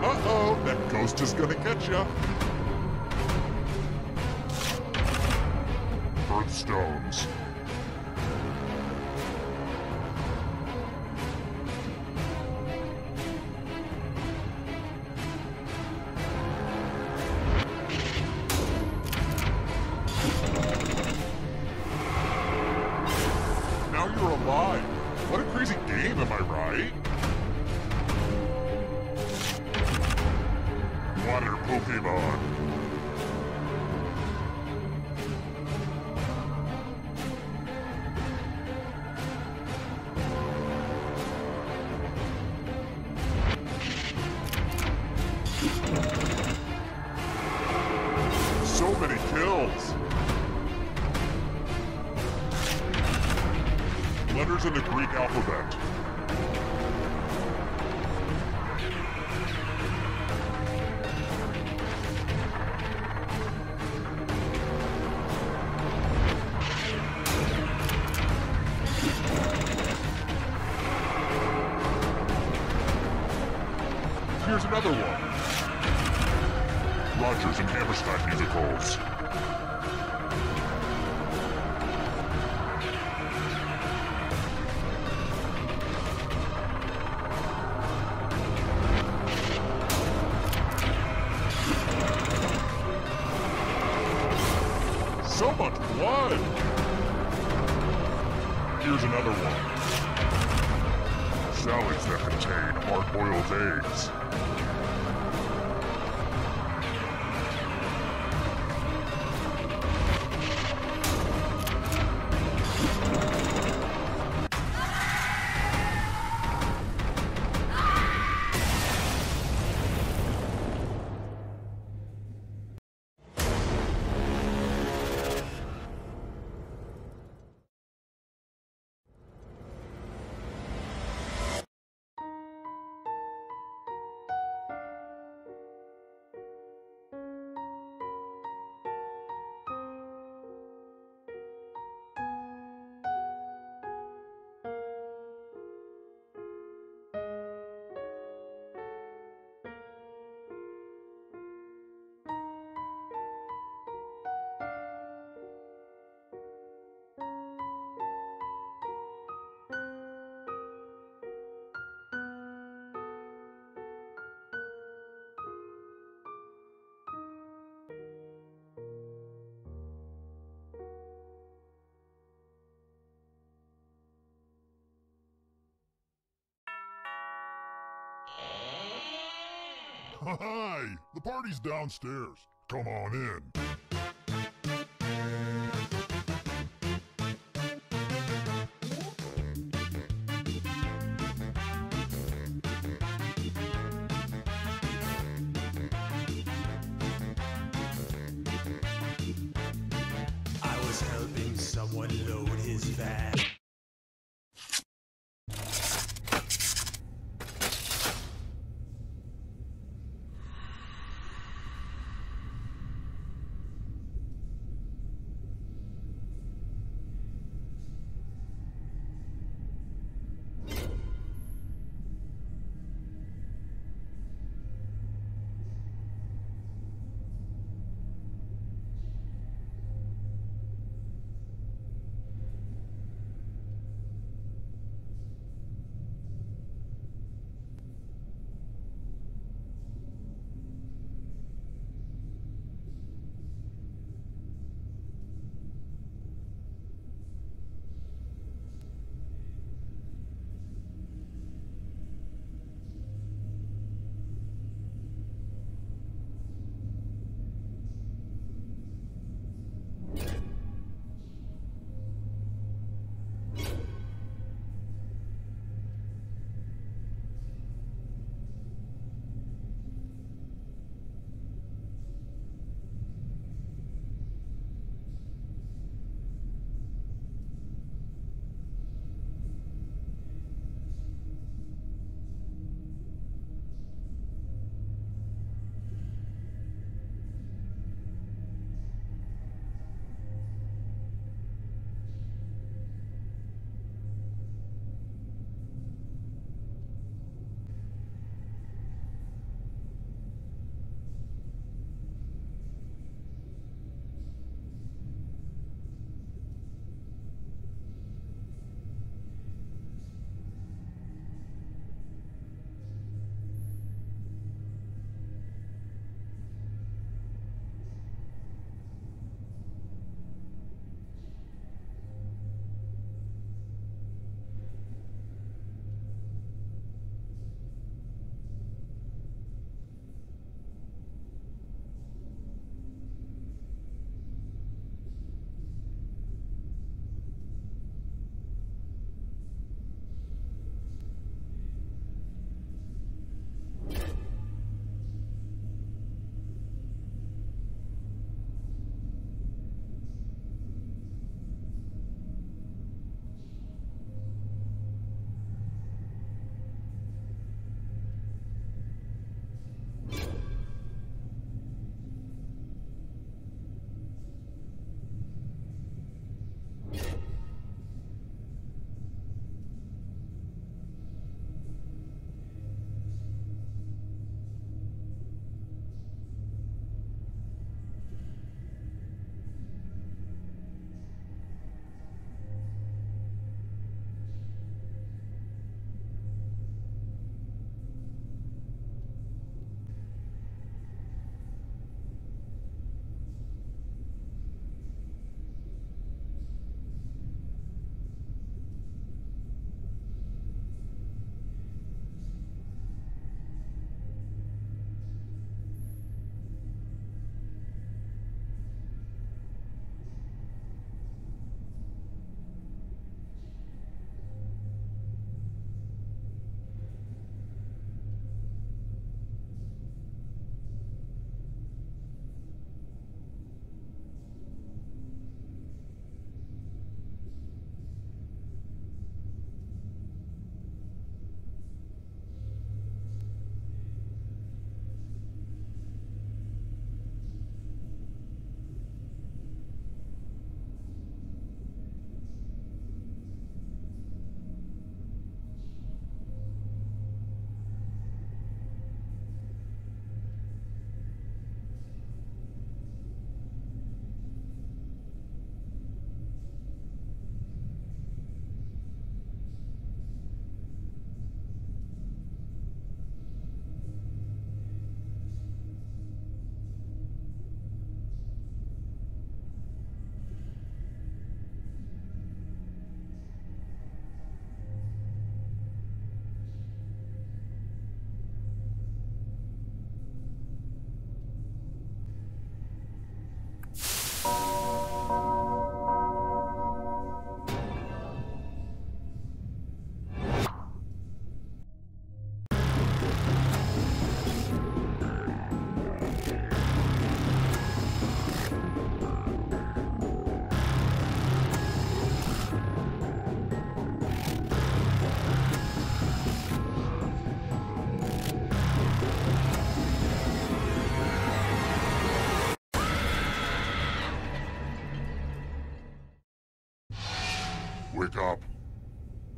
Uh-oh, that ghost is gonna get ya. Birthstones. Now you're alive. What a crazy game, am I right? Water Pokemon. So many kills. Letters in the Greek alphabet. Here's another one. Rogers and Hammerstein musicals. So much blood! Here's another one. Salads that contain hard-boiled eggs. Hi! The party's downstairs. Come on in. I was helping someone load his van.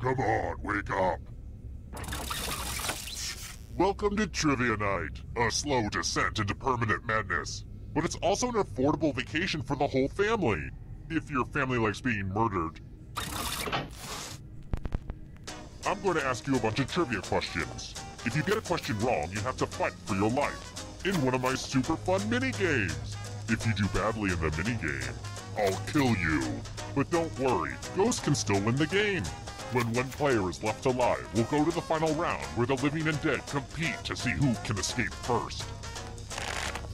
Come on, wake up. Welcome to Trivia Night, a slow descent into permanent madness. But it's also an affordable vacation for the whole family, if your family likes being murdered. I'm going to ask you a bunch of trivia questions. If you get a question wrong, you have to fight for your life in one of my super fun mini-games. If you do badly in the mini-game, I'll kill you. But don't worry, ghosts can still win the game. When one player is left alive, we'll go to the final round where the living and dead compete to see who can escape first.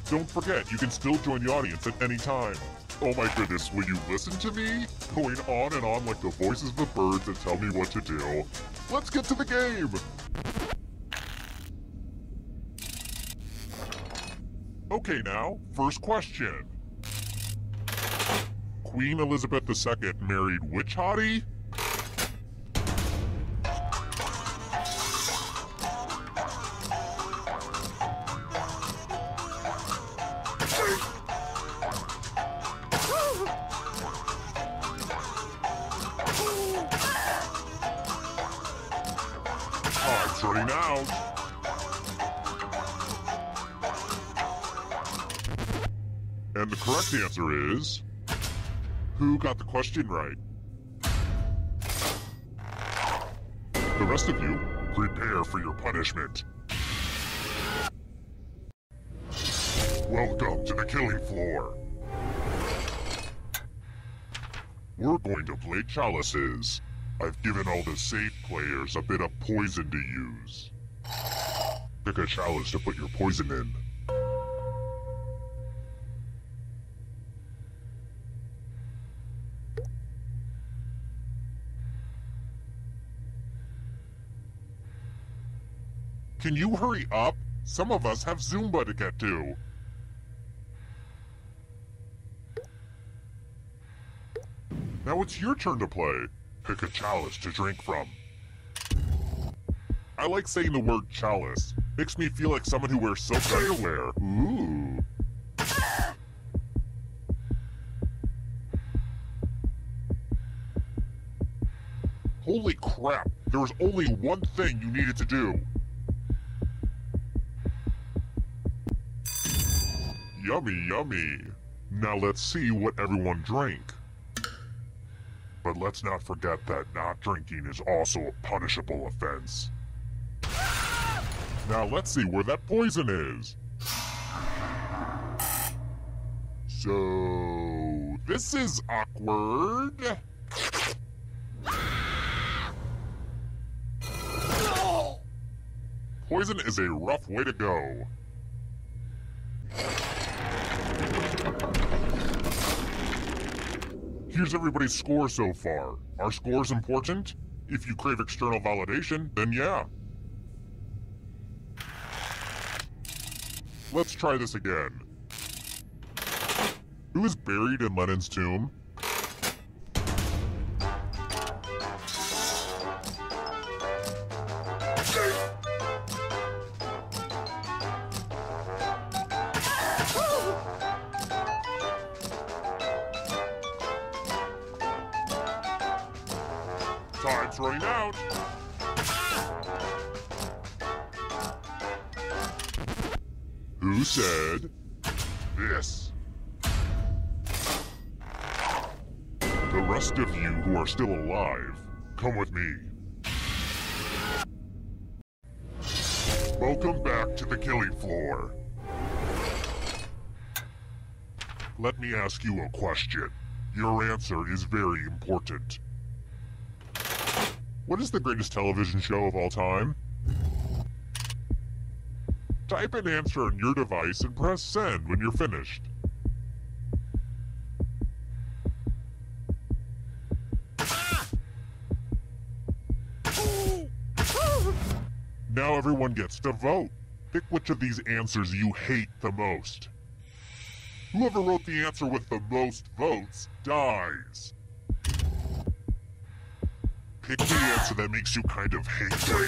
Don't forget, you can still join the audience at any time. Oh my goodness, will you listen to me? Going on and on like the voices of the birds that tell me what to do. Let's get to the game! Okay now, first question. Queen Elizabeth II married which hottie? Time's running out. And the correct answer is... who got the question right? The rest of you, prepare for your punishment. Welcome to the killing floor. We're going to play chalices. I've given all the safe players a bit of poison to use. Pick a chalice to put your poison in. Can you hurry up? Some of us have Zumba to get to. Now it's your turn to play. Pick a chalice to drink from. I like saying the word chalice. Makes me feel like someone who wears silk underwear. Ooh. Holy crap! There was only one thing you needed to do. Yummy, yummy. Now let's see what everyone drank. But let's not forget that not drinking is also a punishable offense. Now let's see where that poison is. So... this is awkward. Poison is a rough way to go. Here's everybody's score so far. Are scores important? If you crave external validation, then yeah. Let's try this again. Who is buried in Lenin's tomb? Time's running out. Who said this? The rest of you who are still alive, come with me. Welcome back to the killing floor. Let me ask you a question. Your answer is very important. What is the greatest television show of all time? Type an answer on your device and press send when you're finished. Now everyone gets to vote. Pick which of these answers you hate the most. Whoever wrote the answer with the most votes dies. Pick the answer that makes you kind of hate me.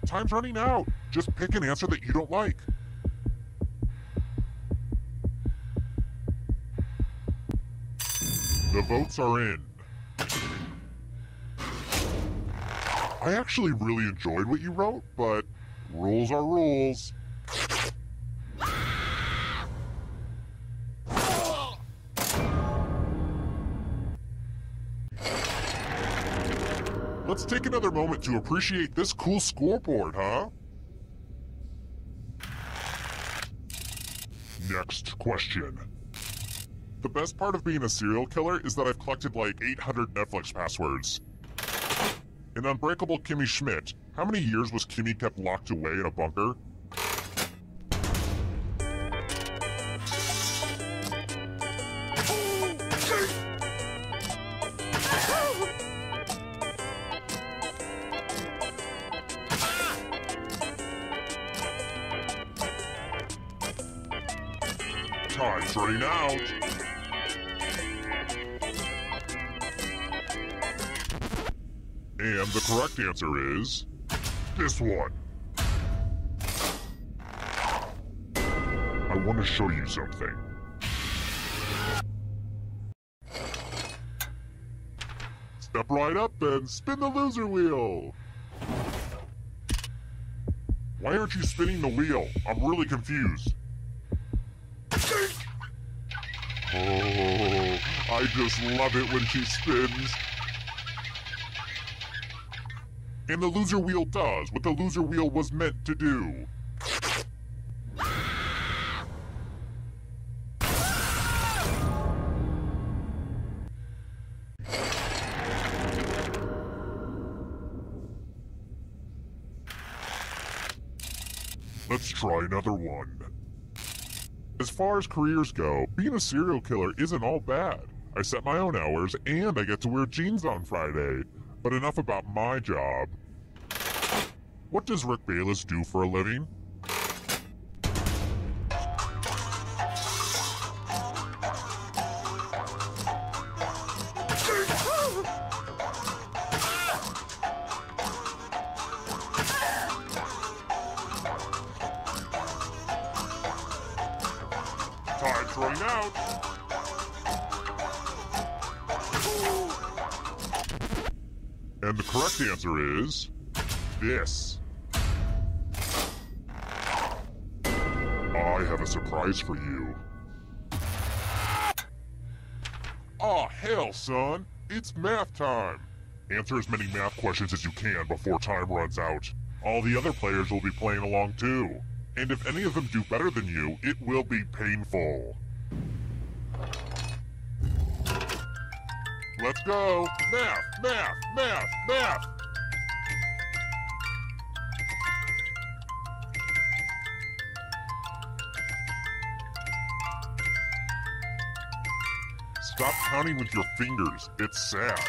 Time's running out. Just pick an answer that you don't like. The votes are in. I actually really enjoyed what you wrote, but rules are rules. Let's take another moment to appreciate this cool scoreboard, huh? Next question. The best part of being a serial killer is that I've collected like 800 Netflix passwords. In Unbreakable Kimmy Schmidt, how many years was Kimmy kept locked away in a bunker? Time's running out. And the correct answer is this one. I want to show you something. Step right up and spin the loser wheel. Why aren't you spinning the wheel? I'm really confused. Oh, I just love it when she spins. And the loser wheel does what the loser wheel was meant to do. Let's try another one. As far as careers go, being a serial killer isn't all bad. I set my own hours and I get to wear jeans on Friday. But enough about my job. What does Rick Bayless do for a living? Time's running out. And the correct answer is this. I have a surprise for you. Aw, hell, son. It's math time. Answer as many math questions as you can before time runs out. All the other players will be playing along too. And if any of them do better than you, it will be painful. Let's go. Math, math, math, math. Stop counting with your fingers. It's sad.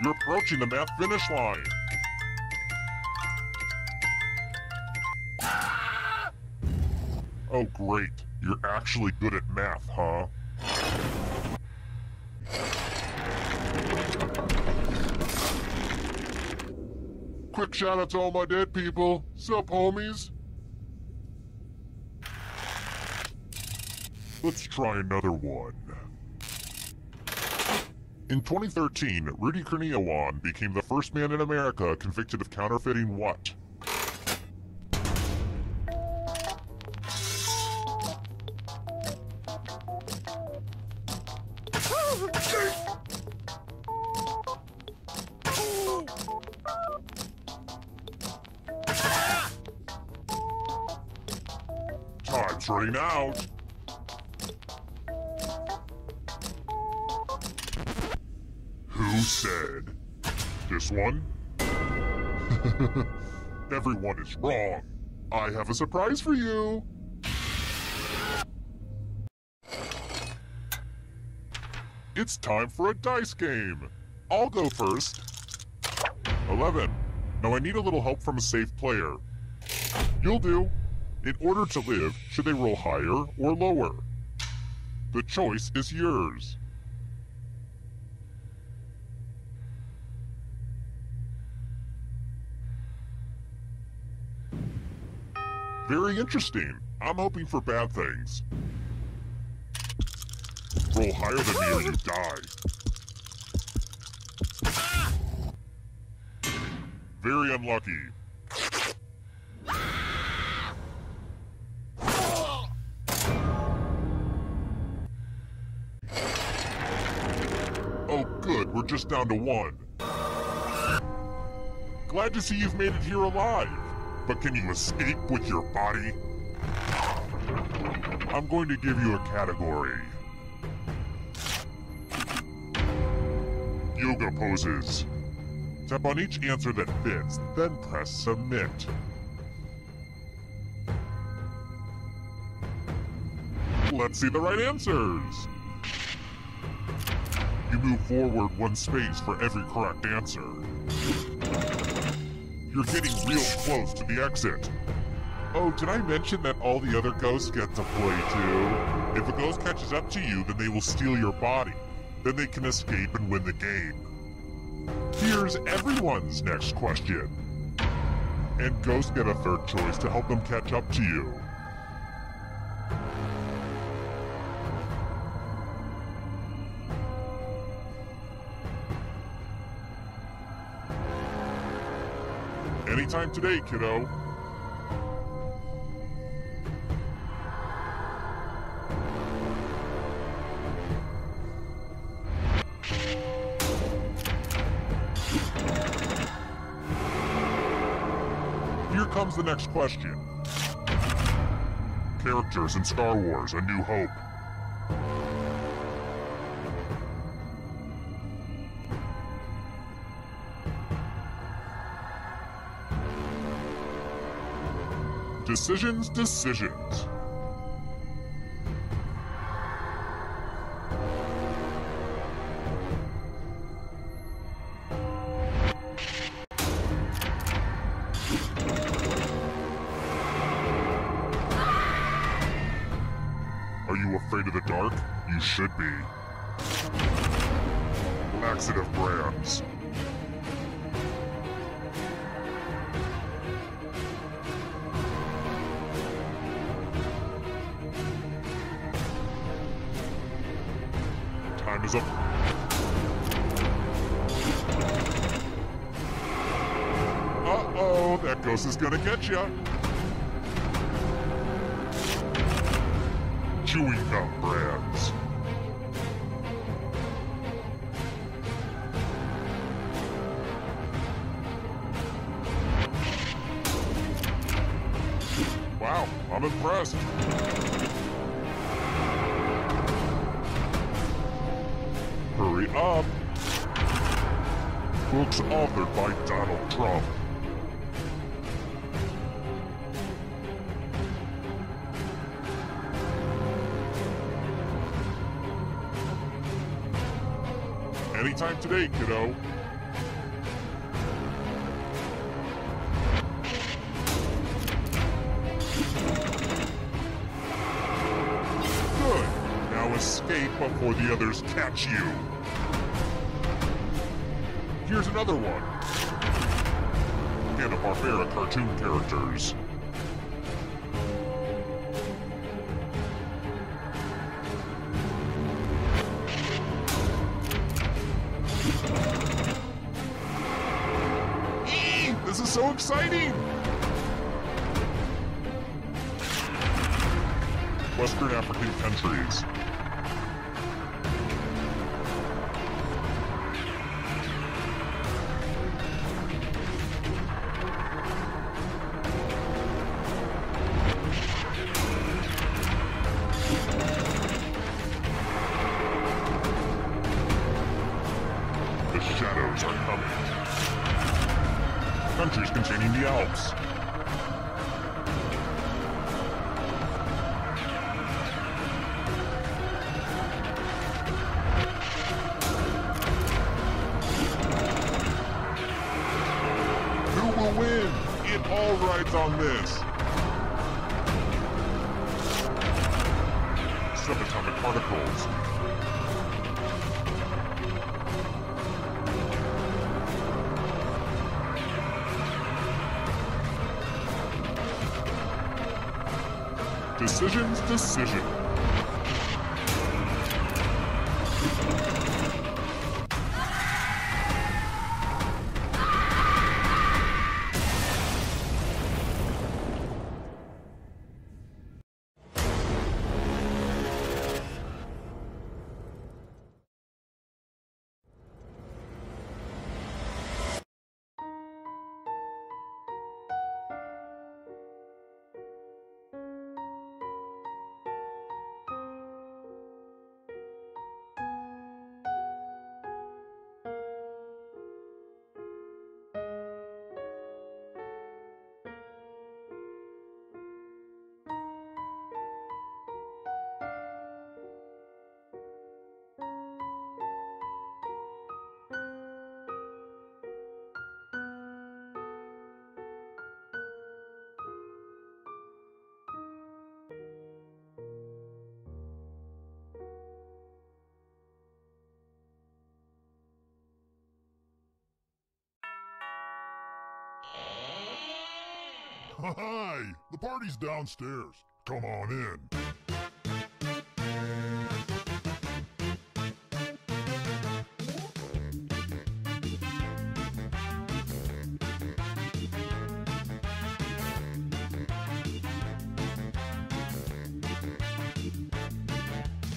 You're approaching the math finish line. Oh, great. You're actually good at math, huh? Quick shout out to all my dead people. Sup, homies? Let's try another one. In 2013, Rudy Kurniawan became the first man in America convicted of counterfeiting what? Time's running out. Who said? This one? Everyone is wrong. I have a surprise for you. It's time for a dice game. I'll go first. 11. Now I need a little help from a safe player. You'll do. In order to live, should they roll higher or lower? The choice is yours. Very interesting. I'm hoping for bad things. Roll higher than me or you die. Very unlucky. Oh good, we're just down to 1. Glad to see you've made it here alive. But can you escape with your body? I'm going to give you a category. Yoga poses. Tap on each answer that fits, then press submit. Let's see the right answers. You move forward 1 space for every correct answer. You're getting real close to the exit. Oh, did I mention that all the other ghosts get to play too? If a ghost catches up to you, then they will steal your body. Then they can escape and win the game. Here's everyone's next question. And ghosts get a 3rd choice to help them catch up to you. Anytime today, kiddo. Here comes the next question. Characters in Star Wars: A New Hope. Decisions. Are you afraid of the dark? You should be. Laxative brands. Time is up. Uh-oh, that ghost is gonna get ya. Chewing gum brands. Wow, I'm impressed. Hurry up. Books authored by Donald Trump. Anytime today, kiddo. Good. Now escape before the others catch you. Here's another one. Hanna-Barbera cartoon characters. This is so exciting! Western African countries. The shadows are coming. Countries containing the Alps. Who will win? It all rides on this. Subatomic particles. Decision. Hi! The party's downstairs. Come on in.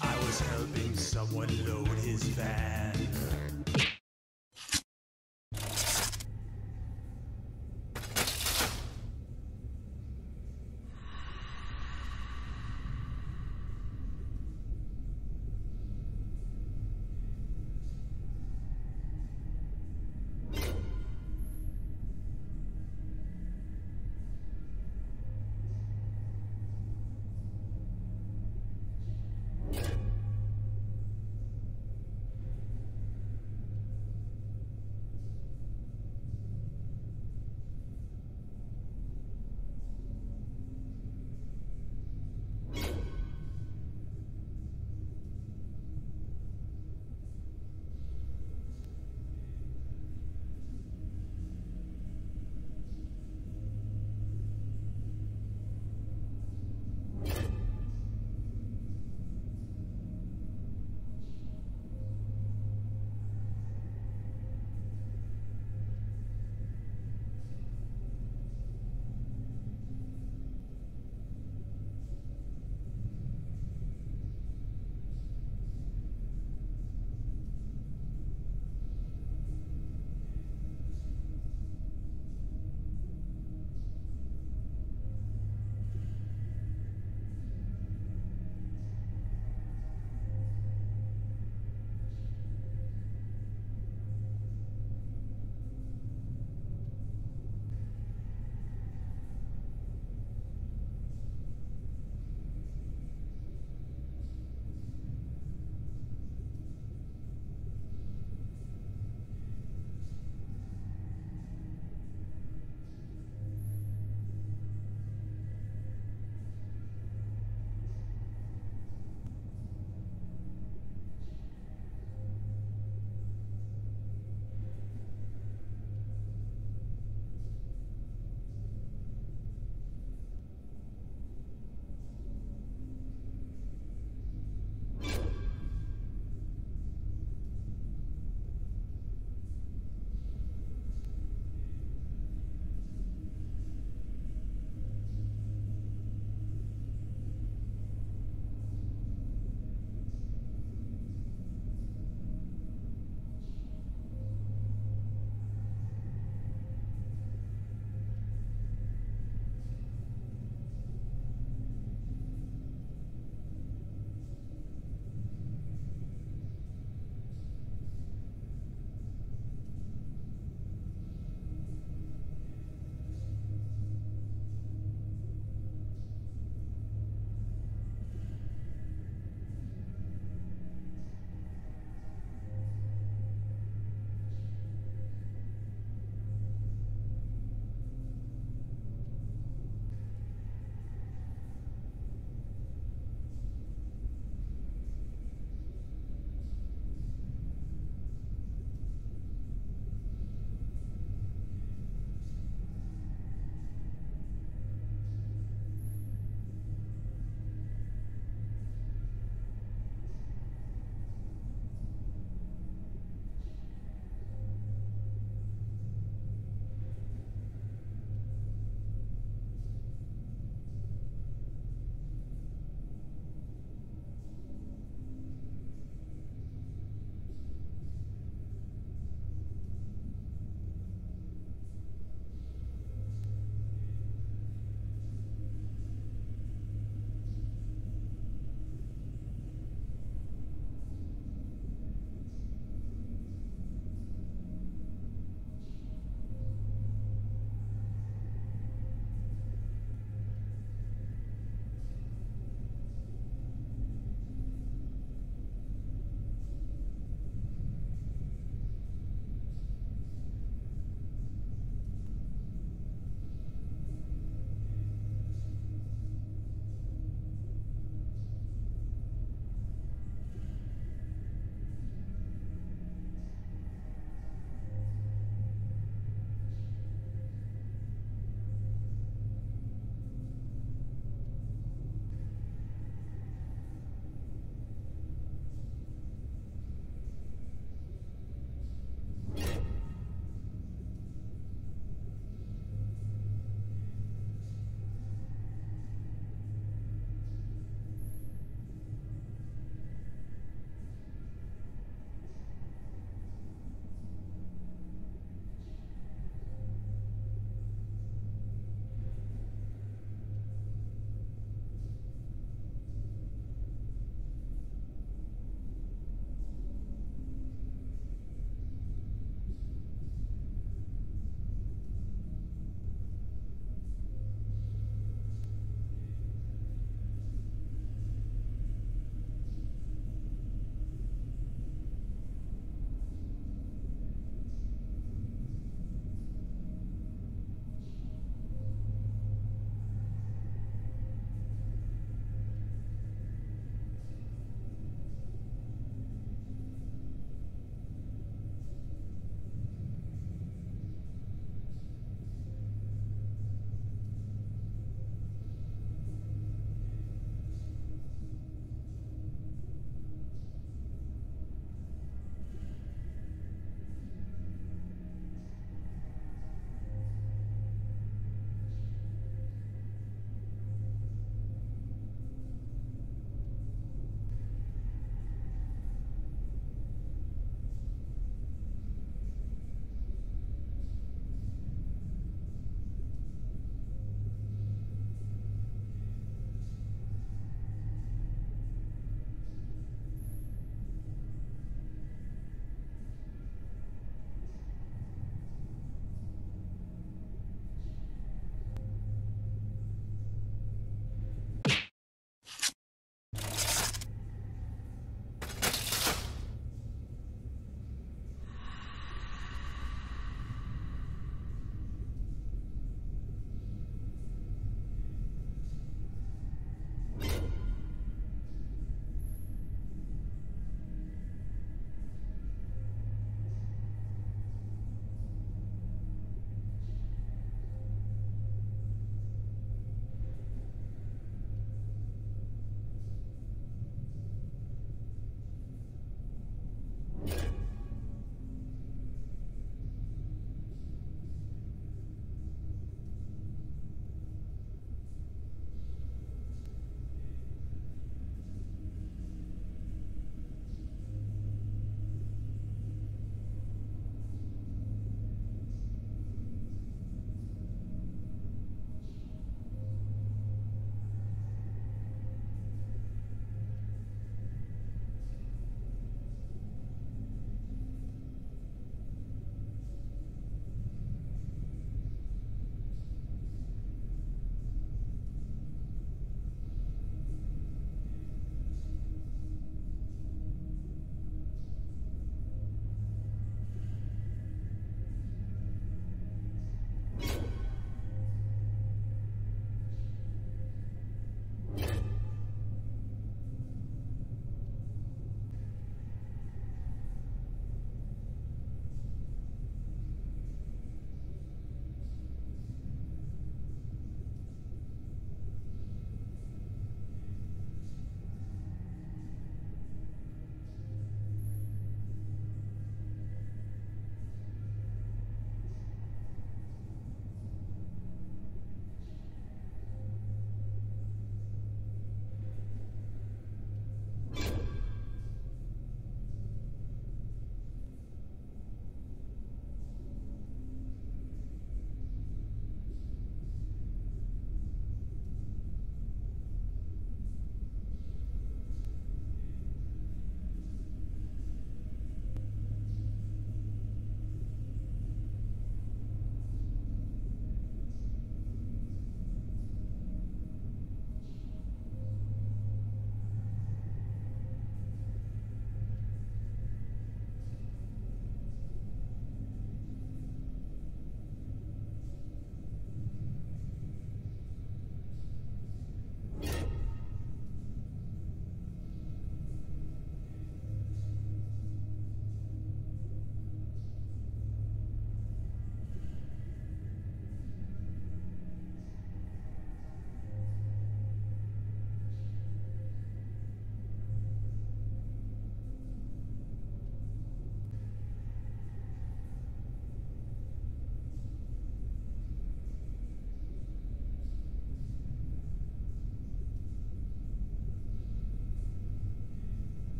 I was helping someone load his van.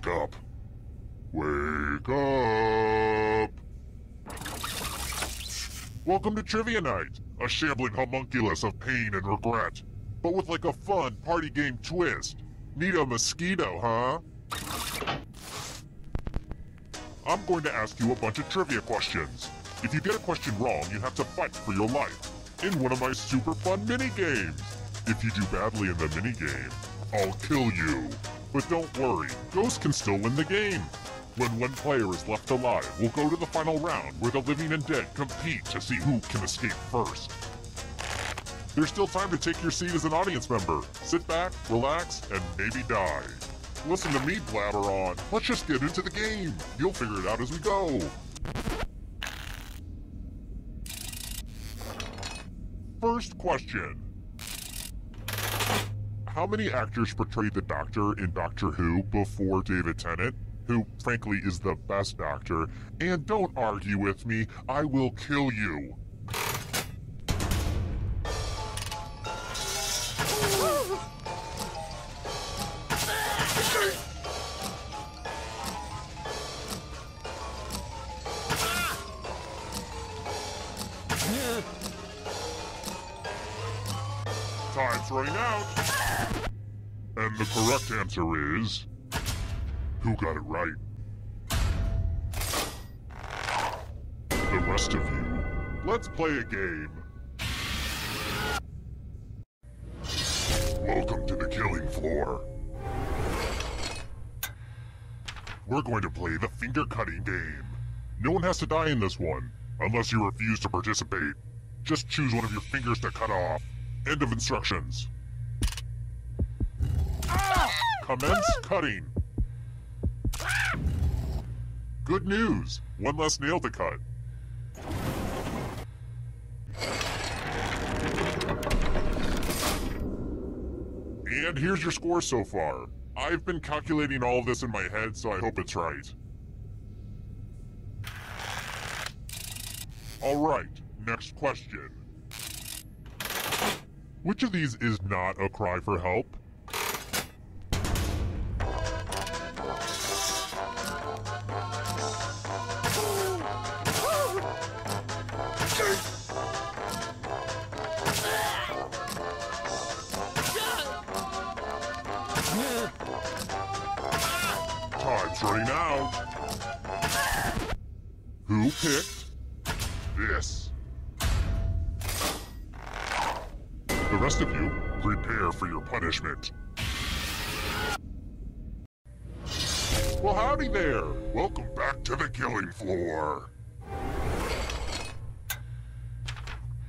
Wake up. Wake up. Welcome to Trivia Night, a shambling homunculus of pain and regret, but with like a fun party game twist. Need a mosquito, huh? I'm going to ask you a bunch of trivia questions. If you get a question wrong, you have to fight for your life in one of my super fun mini-games. If you do badly in the mini-game, I'll kill you. But don't worry, ghosts can still win the game. When one player is left alive, we'll go to the final round where the living and dead compete to see who can escape first. There's still time to take your seat as an audience member. Sit back, relax, and maybe die. Listen to me blabber on. Let's just get into the game. You'll figure it out as we go. First question. How many actors portrayed the Doctor in Doctor Who before David Tennant, who frankly is the best Doctor? And don't argue with me, I will kill you. Time's running out. And the correct answer is... who got it right? The rest of you, let's play a game. Welcome to the killing floor. We're going to play the finger-cutting game. No one has to die in this one, unless you refuse to participate. Just choose one of your fingers to cut off. End of instructions. Commence cutting. Good news! One less nail to cut. And here's your score so far. I've been calculating all of this in my head, so I hope it's right. Alright, next question. Which of these is not a cry for help? Time's running out. Who picked this? The rest of you, prepare for your punishment. Well, howdy there. Welcome back to the killing floor.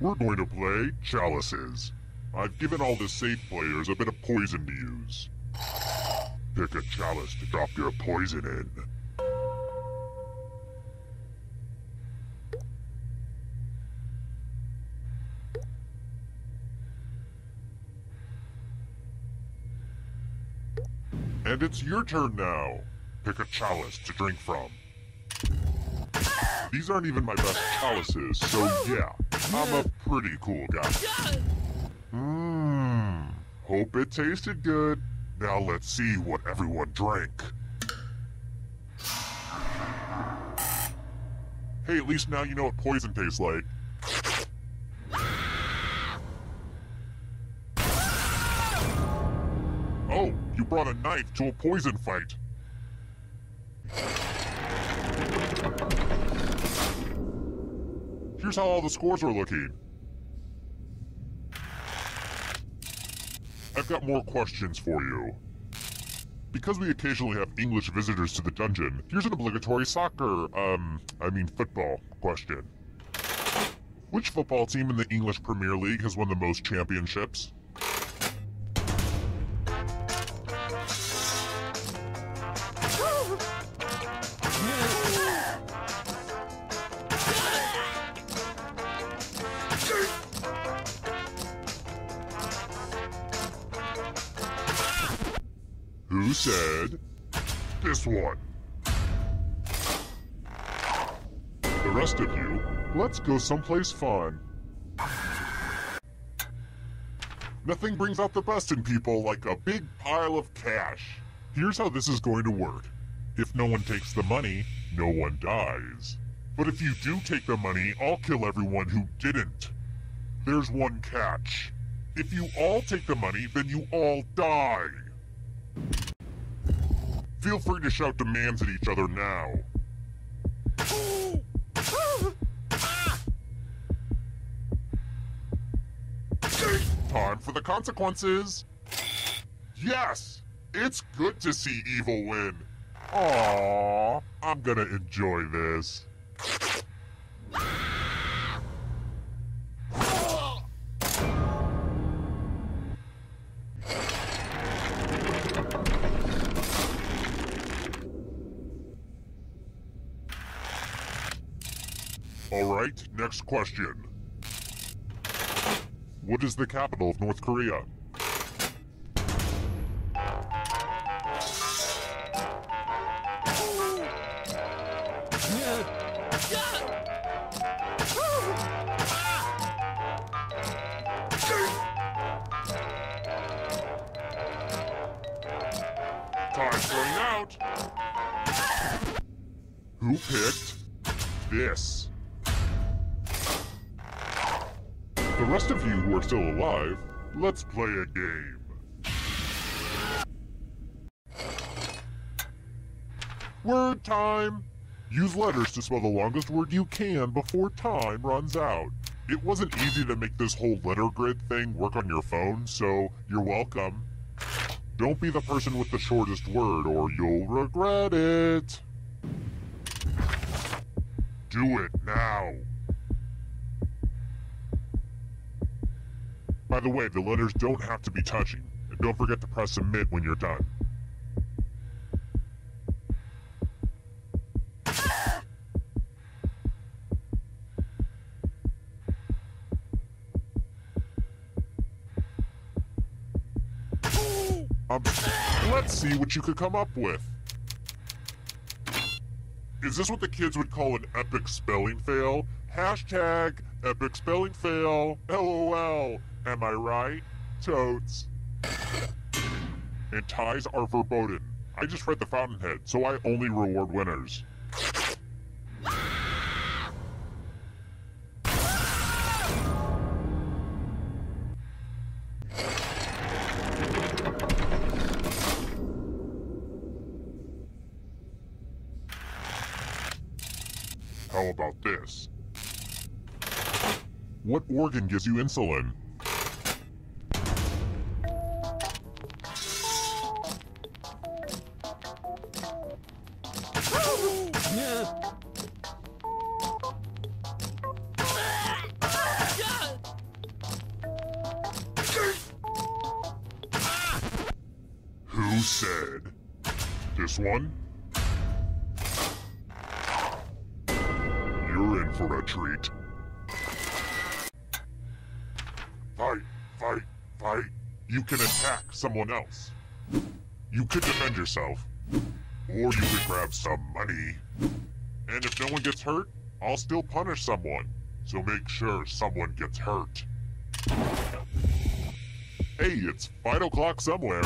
We're going to play chalices. I've given all the safe players a bit of poison to use. Pick a chalice to drop your poison in. And it's your turn now. Pick a chalice to drink from. These aren't even my best chalices, so yeah, I'm a pretty cool guy. Hope it tasted good. Now let's see what everyone drank. Hey, at least now you know what poison tastes like. Oh, you brought a knife to a poison fight. Here's how all the scores are looking. I've got more questions for you. Because we occasionally have English visitors to the dungeon, here's an obligatory football question. Which football team in the English Premier League has won the most championships? Who said this one? The rest of you, let's go someplace fun. Nothing brings out the best in people like a big pile of cash. Here's how this is going to work. If no one takes the money, no one dies. But if you do take the money, I'll kill everyone who didn't. There's one catch. If you all take the money, then you all die. Feel free to shout demands at each other now. Time for the consequences. Yes! It's good to see evil win. Aww, I'm gonna enjoy this. Alright, next question. What is the capital of North Korea? Time's running out! Who picked this? The rest of you who are still alive, let's play a game. Word time! Use letters to spell the longest word you can before time runs out. It wasn't easy to make this whole letter grid thing work on your phone, so you're welcome. Don't be the person with the shortest word or you'll regret it. Do it now. By the way, the letters don't have to be touching, and don't forget to press submit when you're done. Let's see what you could come up with. Is this what the kids would call an epic spelling fail? Hashtag epic spelling fail. LOL. Am I right? Totes. And ties are verboten. I just read the Fountainhead, so I only reward winners. How about this? What organ gives you insulin? Who said? This one? You're in for a treat. Fight, fight, fight. You can attack someone else. You could defend yourself. Or you could grab some money. And if no one gets hurt, I'll still punish someone. So make sure someone gets hurt. Hey, it's 5 o'clock somewhere.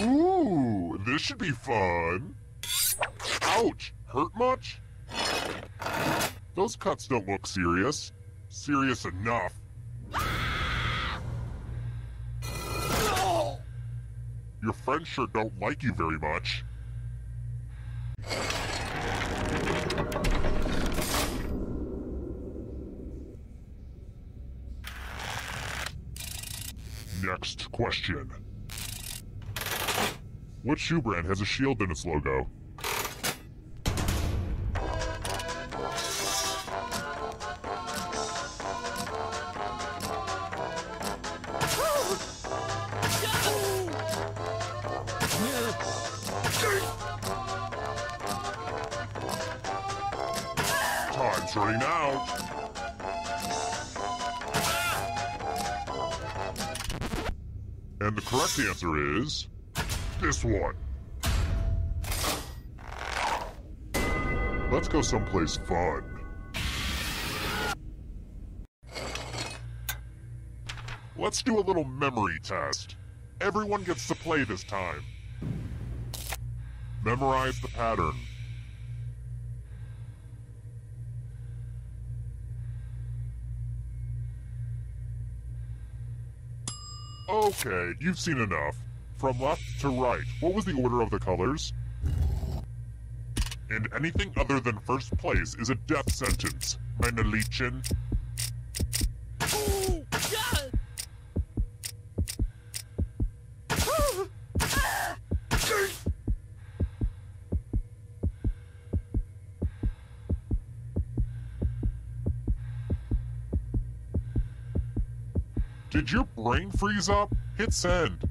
Ooh, this should be fun. Ouch, hurt much? Those cuts don't look serious. Serious enough. Your friends sure don't like you very much. Next question. What shoe brand has a shield in its logo? Time's running out. And the correct answer is this one. Let's go someplace fun. Let's do a little memory test. Everyone gets to play this time. Memorize the pattern. Okay, you've seen enough. From left to right, what was the order of the colors? And anything other than first place is a death sentence, meine Liebchen. Did your brain freeze up? Hit send.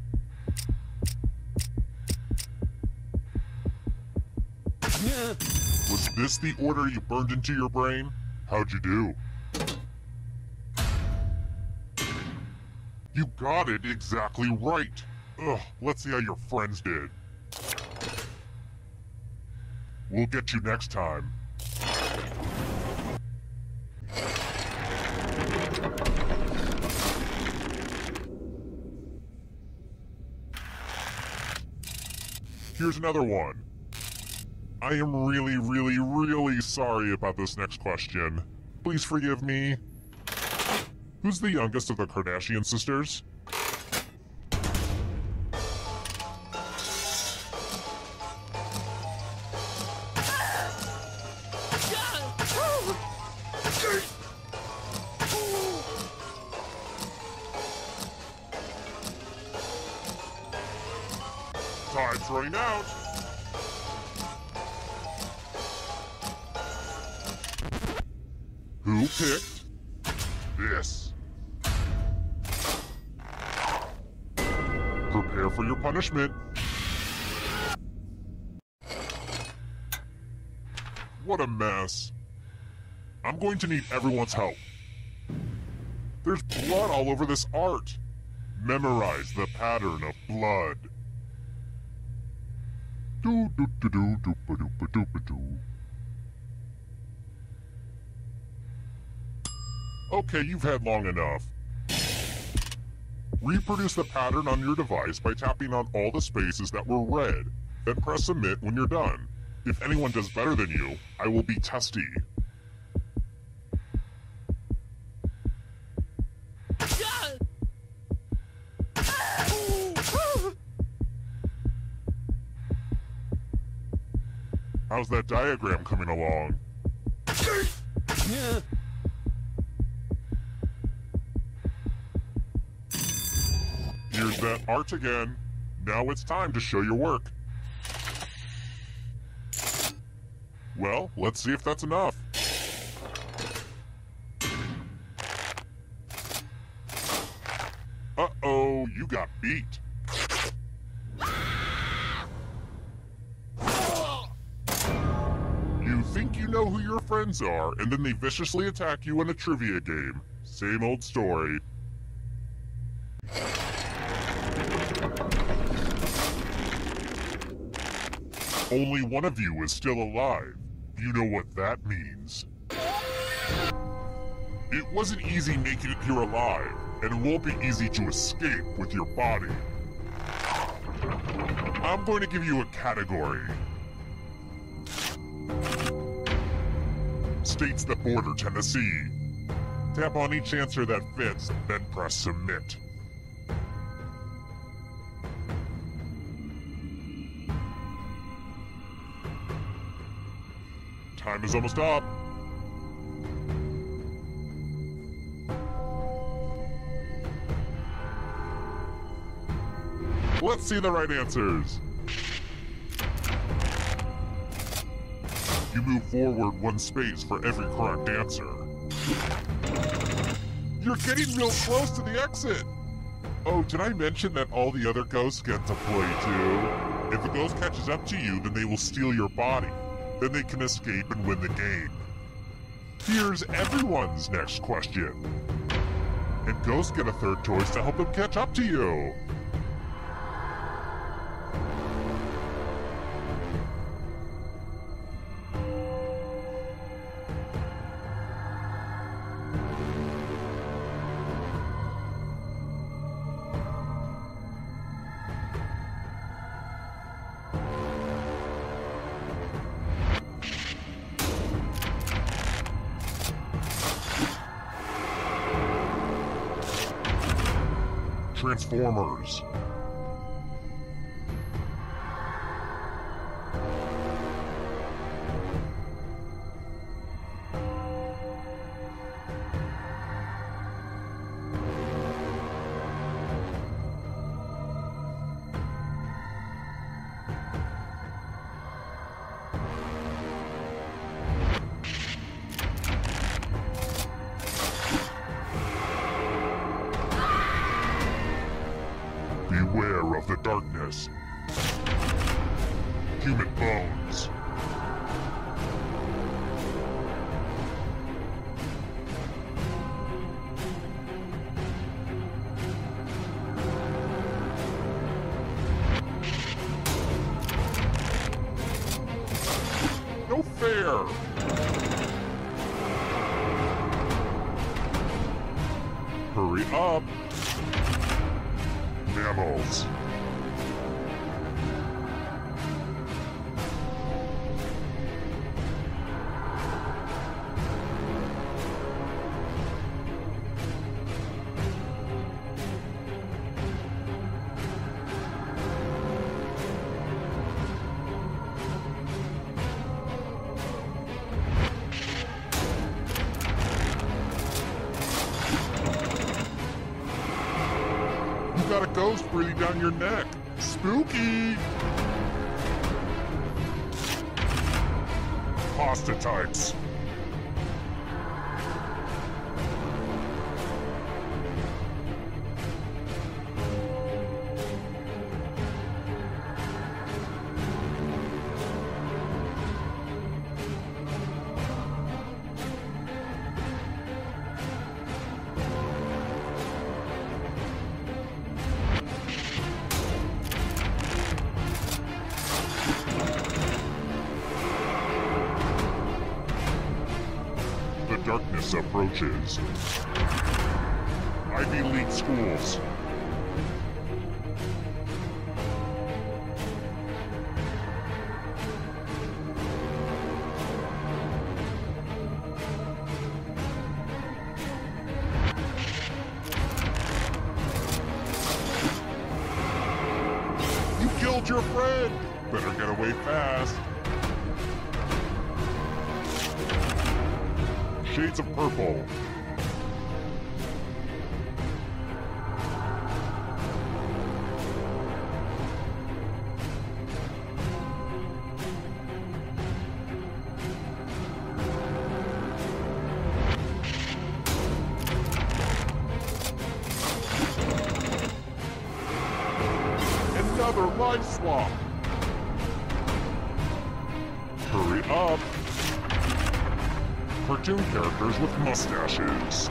Was this the order you burned into your brain? How'd you do? You got it exactly right. Ugh, let's see how your friends did. We'll get you next time. Here's another one. I am really sorry about this next question. Please forgive me. Who's the youngest of the Kardashian sisters? Time's running out. Who picked this? Prepare for your punishment. What a mess. I'm going to need everyone's help. There's blood all over this art. Memorize the pattern of blood. Okay, you've had long enough. Reproduce the pattern on your device by tapping on all the spaces that were red, then press submit when you're done. If anyone does better than you, I will be testy. How's that diagram coming along? Here's that art again. Now it's time to show your work. Well, let's see if that's enough. Uh-oh, you got beat. You think you know who your friends are, and then they viciously attack you in a trivia game. Same old story. Only one of you is still alive. You know what that means. It wasn't easy making it here alive, and it won't be easy to escape with your body. I'm going to give you a category. States that border Tennessee. Tap on each answer that fits, then press submit. Time is almost up. Let's see the right answers. You move forward one space for every correct answer. You're getting real close to the exit. Oh, did I mention that all the other ghosts get to play too? If a ghost catches up to you, then they will steal your body. Then they can escape and win the game. Here's everyone's next question. And ghosts get a third choice to help them catch up to you. Transformers. Beware of the darkness. Human bones. No fair! Hurry up! Mammals. You got a ghost breathing down your neck. Spooky! Pasta types. The darkness approaches. Ivy League schools. You killed your friend! Better get away fast. Shades of purple. Another life swap. Hurry up. Cartoon characters with mustaches.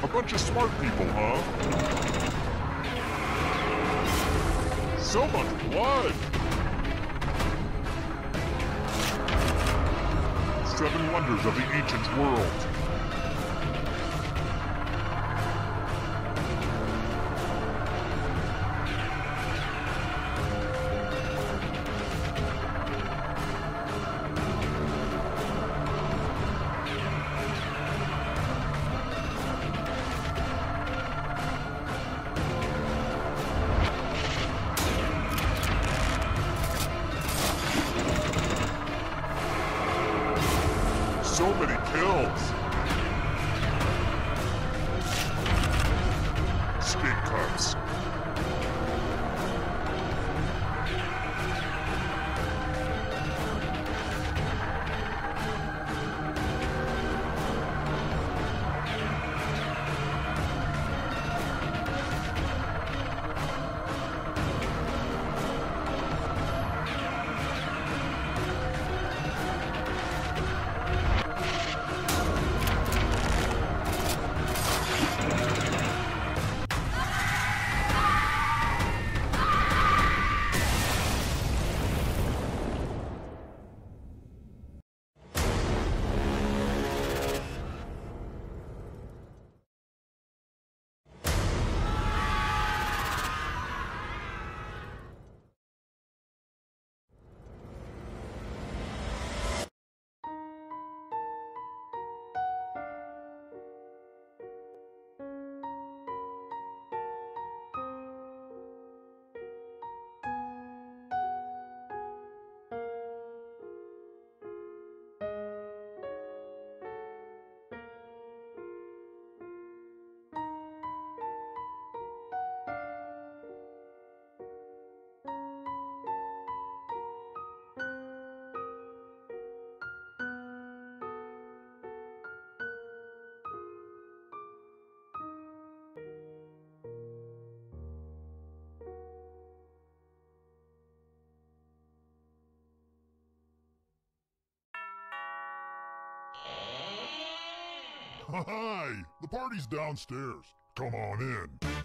A bunch of smart people, huh? So much blood! 7 wonders of the ancient world. So many kills! Skate cuts. Hi! The party's downstairs. Come on in.